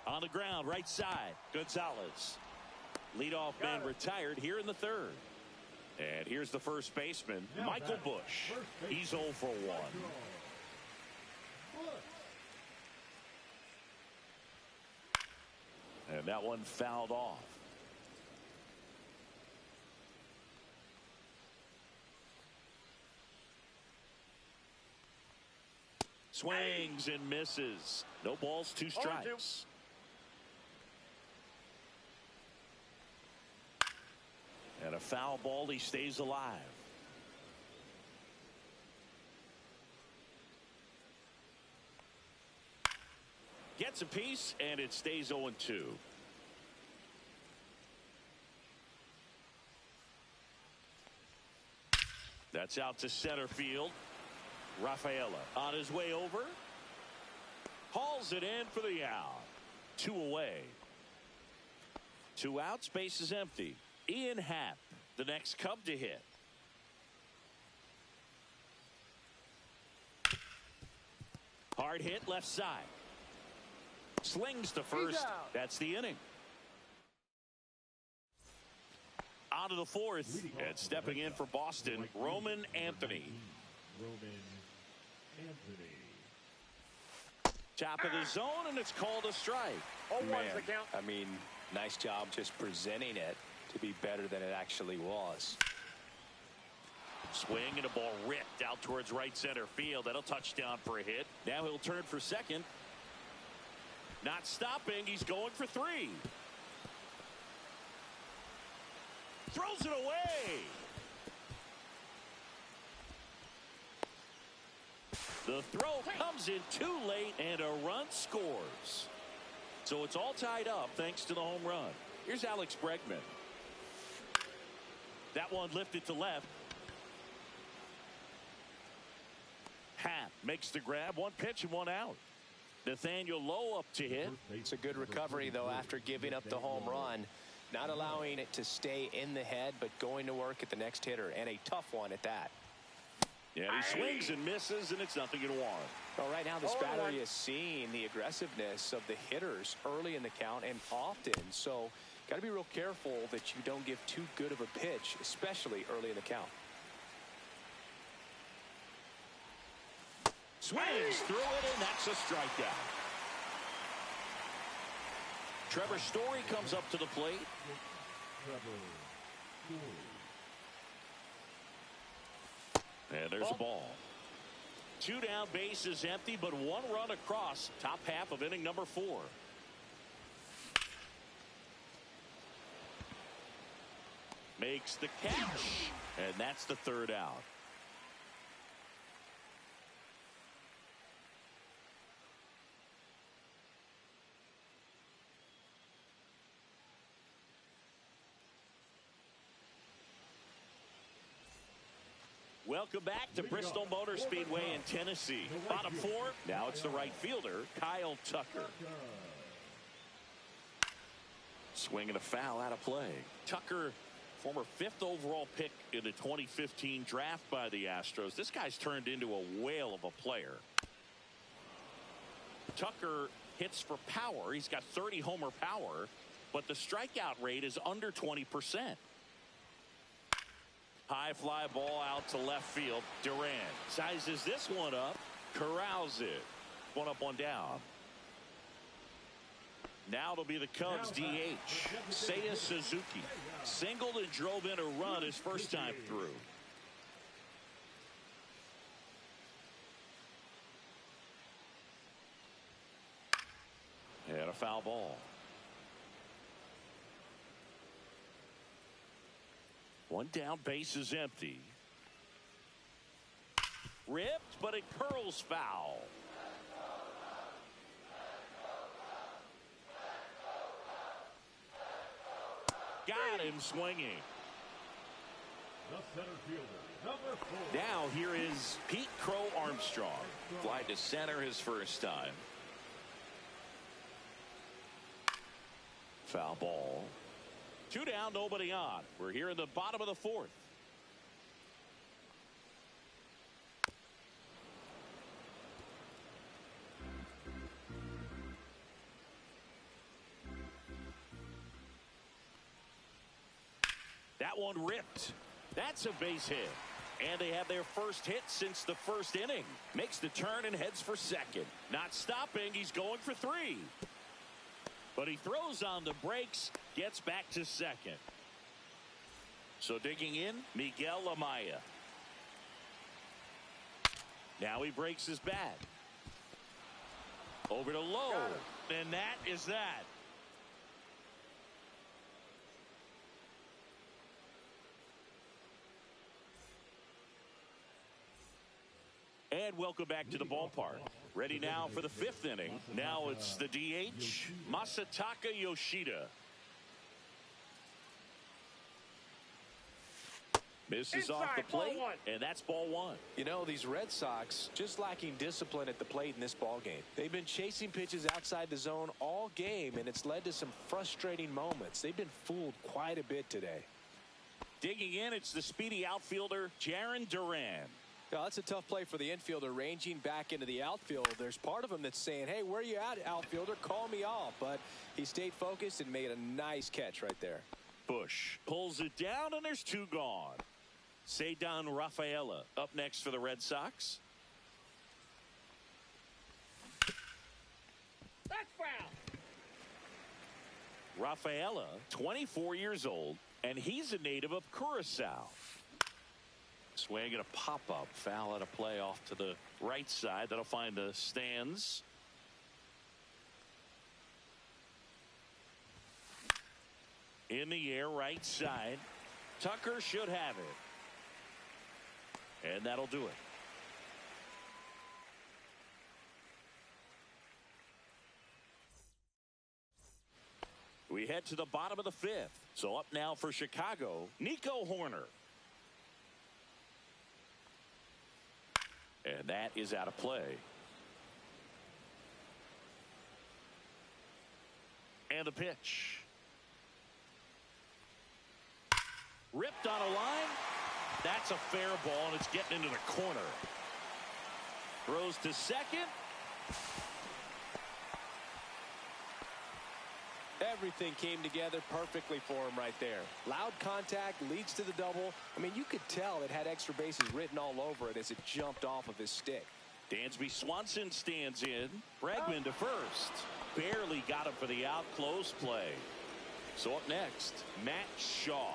On the ground, right side, Gonzalez. Leadoff man retired here in the third. And here's the first baseman, Michael Busch. He's 0 for 1. And that one fouled off. Swings and misses. No balls, 2 strikes. And a foul ball, he stays alive. Gets a piece, and it stays 0-2. That's out to center field. Rafaela on his way over. Hauls it in for the out. 2 away. 2 outs, base is empty. Ian Happ, the next Cub to hit. Hard hit left side. Slings to first. That's the inning. On to the fourth. And stepping in for Boston, Roman Anthony. Top of the zone, and it's called a strike. Man, I mean, nice job just presenting it to be better than it actually was. Swing and a ball ripped out towards right center field. That'll touch down for a hit. Now he'll turn for second. Not stopping. He's going for 3. Throws it away. The throw comes in too late, and a run scores. So it's all tied up thanks to the home run. Here's Alex Bregman. That one lifted to left. Happ makes the grab. One pitch and one out. Nathaniel Lowe up to hit. It's a good recovery, though, after giving up the home run. Not allowing it to stay in the head, but going to work at the next hitter, and a tough one at that. Yeah, he swings and misses, and it's 0-1. Well, right now this battery is seeing the aggressiveness of the hitters early in the count and often. So got to be real careful that you don't give too good of a pitch, especially early in the count. Swings through it, and that's a strikeout. Trevor Story comes up to the plate. And there's a ball. 2 down, bases empty, but 1 run across. Top half of inning number 4. Makes the catch, and that's the 3rd out. Welcome back to Bristol Motor Speedway in Tennessee. Bottom 4. Now it's the right fielder, Kyle Tucker. Swing and a foul out of play. Tucker, former 5th overall pick in the 2015 draft by the Astros. This guy's turned into a whale of a player. Tucker hits for power. He's got 30 homer power, but the strikeout rate is under 20%. High fly ball out to left field. Duran sizes this one up, corrals it. 1 up, 1 down. Now it'll be the Cubs DH, Seiya Suzuki. Singled and drove in a run his first time through. And a foul ball. 1 down, base is empty. Ripped, but it curls foul. Got him swinging. The center fielder, number 4. Now here is Pete Crow Armstrong. Fly to center his first time. Foul ball. 2 down, nobody on. We're here in the bottom of the 4th. That one ripped. That's a base hit. And they have their first hit since the first inning. Makes the turn and heads for second. Not stopping. He's going for 3. But he throws on the brakes, gets back to second. So digging in, Miguel Amaya. Now he breaks his bat. Over to Lowe. And that is that. And welcome back to the ballpark. Ready now for the 5th inning. Now it's the DH, Masataka Yoshida. Misses off the plate, and that's ball 1. You know, these Red Sox just lacking discipline at the plate in this ball game. They've been chasing pitches outside the zone all game, and it's led to some frustrating moments. They've been fooled quite a bit today. Digging in, it's the speedy outfielder, Jarren Duran. Now, that's a tough play for the infielder, ranging back into the outfield. There's part of him that's saying, hey, where you at, outfielder? Call me off. But he stayed focused and made a nice catch right there. Bush pulls it down, and there's 2 gone. Ceddanne Rafaela up next for the Red Sox. That's foul. Rafaela, 24 years old, and he's a native of Curacao. Swing and a pop-up. Foul out of play off to the right side. That'll find the stands. In the air, right side. Tucker should have it. And that'll do it. We head to the bottom of the 5th. So up now for Chicago, Nico Horner. And that is out of play. And the pitch. Ripped on a line. That's a fair ball, and it's getting into the corner. Throws to second. Everything came together perfectly for him right there. Loud contact leads to the double. I mean, you could tell it had extra bases written all over it as it jumped off of his stick. Dansby Swanson stands in. Bregman to first. Barely got him for the out. Close play. So up next, Matt Shaw.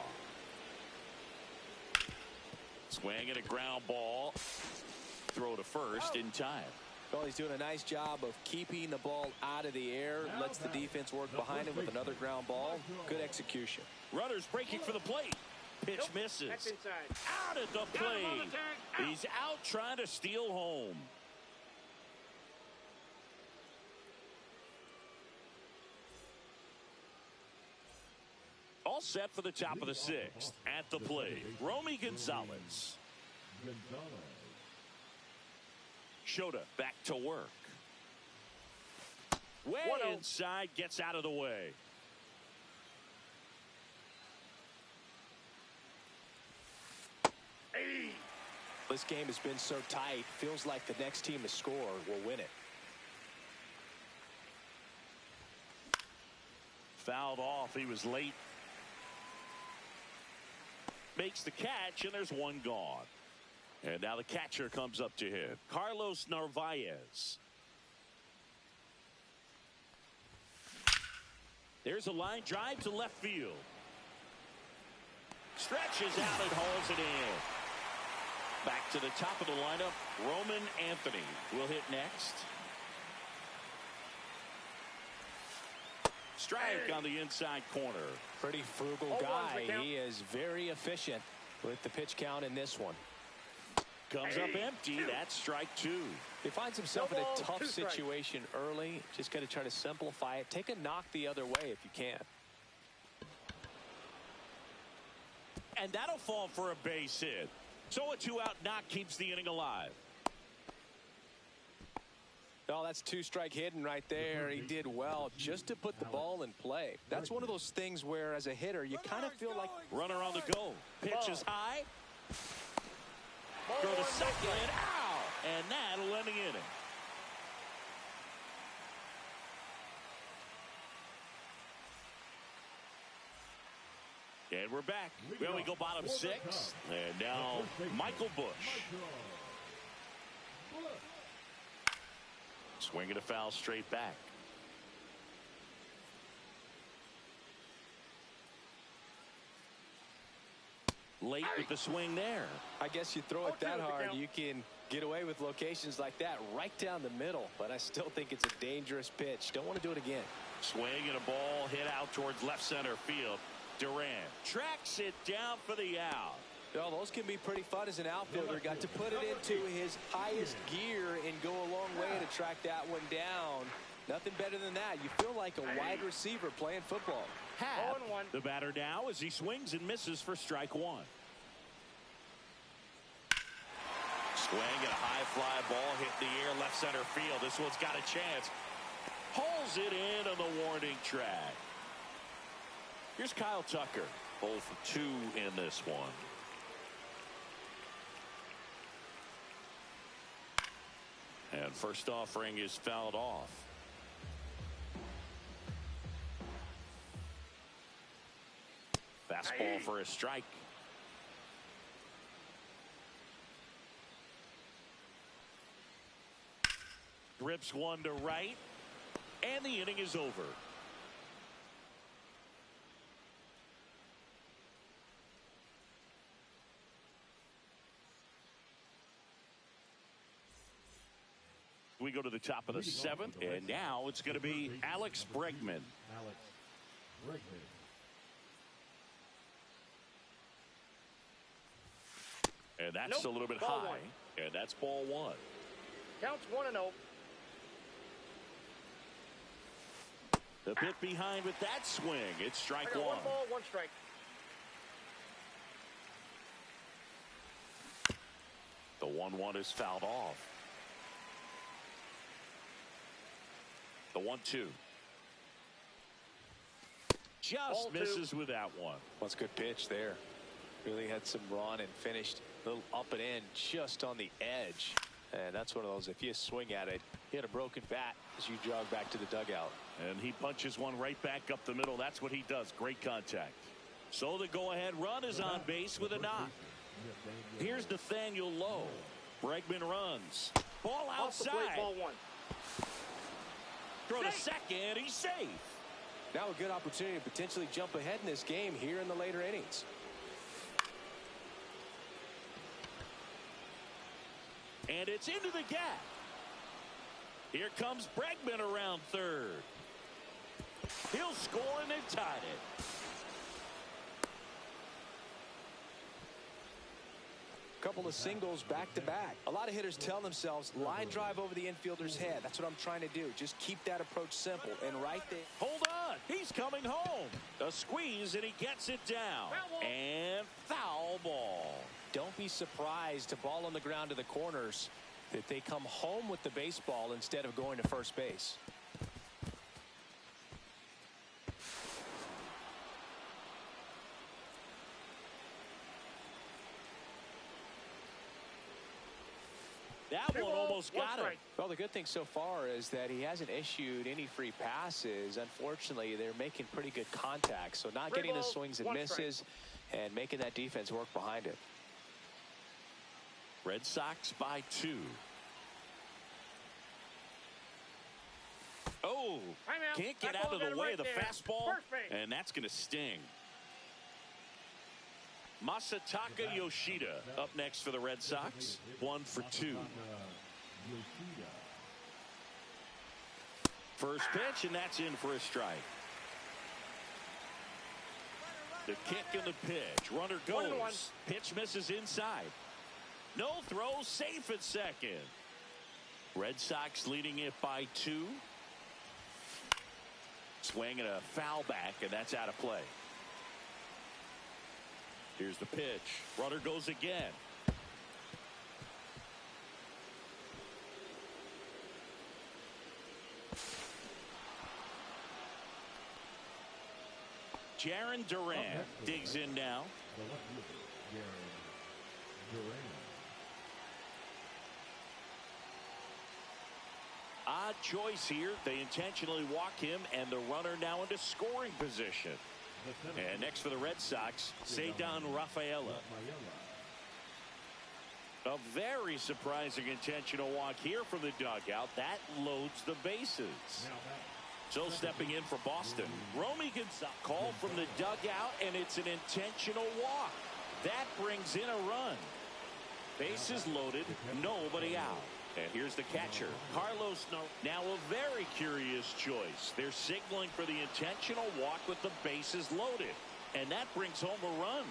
Swing and a ground ball. Throw to first in time. Well, he's doing a nice job of keeping the ball out of the air. Lets the defense work behind him with another ground ball. Good execution. Runners breaking for the plate. Pitch misses. That's inside. Out at the plate. He's out trying to steal home. All set for the top of the sixth. At the plate, Romy Gonzalez. Shota back to work. Way inside, gets out of the way. This game has been so tight. Feels like the next team to score will win it. Fouled off. He was late. Makes the catch, and there's one gone. And now the catcher comes up to hit. Carlos Narvaez. There's a line drive to left field. Stretches out and hauls it in. Back to the top of the lineup, Roman Anthony will hit next. Strike on the inside corner. Pretty frugal guy. He is very efficient with the pitch count in this one. Comes up empty. That's strike two. He finds himself in a tough situation early. Just got to try to simplify it. Take a knock the other way if you can. And that'll fall for a base hit. So a two-out knock keeps the inning alive. Oh, that's two-strike hitting right there. He did well just to put the ball in play. That's one of those things where, as a hitter, you kind of feel like... Runner on the go. Pitch is high. Go to second. Ow! And that'll end the inning. And we're back. Well, we go bottom six. And now Michael Bush. Swinging a foul straight back. Late with the swing there. I guess you throw it that hard, you can get away with locations like that right down the middle. But I still think it's a dangerous pitch. Don't want to do it again. Swing and a ball hit out towards left center field. Durant tracks it down for the out. Well, those can be pretty fun as an outfielder. Got to put it into his highest gear and go a long way to track that one down. Nothing better than that. You feel like a wide receiver playing football. The batter now as he swings and misses for strike one. Swing and a high fly ball hit the air left center field. This one's got a chance. Pulls it in on the warning track. Here's Kyle Tucker. 0 for 2 in this one. And first offering is fouled off. Fastball for a strike. Rips one to right. And the inning is over. We go to the top of the seventh, and now it's going to be Alex Bregman. And that's a little bit high, and that's ball one. Counts 1-0. The bit behind with that swing. It's strike one. 1 ball, 1 strike. The 1-1 is fouled off. The 1-2. Just misses with that one. That's a good pitch there. Really had some run and finished a little up and in just on the edge. And that's one of those, if you swing at it, you had a broken bat as you jog back to the dugout. And he punches one right back up the middle. That's what he does. Great contact. So the go-ahead run is on base with a knock. Here's Nathaniel Lowe. Bregman runs. Ball outside. Plate, ball one. Throw to second. He's safe. Now a good opportunity to potentially jump ahead in this game here in the later innings. And it's into the gap. Here comes Bregman around third. He'll score, and they've tied it. Couple of singles back to back. A lot of hitters tell themselves line drive over the infielder's head. That's what I'm trying to do. Just keep that approach simple. And right there. Hold on. He's coming home. A squeeze, and he gets it down. And foul ball. Don't be surprised to ball on the ground to the corners that they come home with the baseball instead of going to first base. That one almost got him. Well, the good thing so far is that he hasn't issued any free passes. Unfortunately, they're making pretty good contact. So not getting the swings and misses and making that defense work behind it. Red Sox by 2. Oh, can't get out of the way of the fastball, and that's going to sting. Masataka Yoshida up next for the Red Sox. 1 for 2. First pitch, and that's in for a strike. The kick and the pitch. Runner goes. Pitch misses inside. No throw, safe at second. Red Sox leading it by 2. Swing and a foul back, and that's out of play. Here's the pitch. Runner goes again. Jarren Duran digs in now. Odd choice here. They intentionally walk him, and the runner now into scoring position. And next for the Red Sox, Ceddanne Rafaela. A very surprising intentional walk here from the dugout. That loads the bases. So stepping in for Boston, Romy Gonzalez. Call from the dugout, and it's an intentional walk. That brings in a run. Bases loaded, nobody out. And here's the catcher, Carlos No. Now a very curious choice. They're signaling for the intentional walk with the bases loaded. And that brings home a run.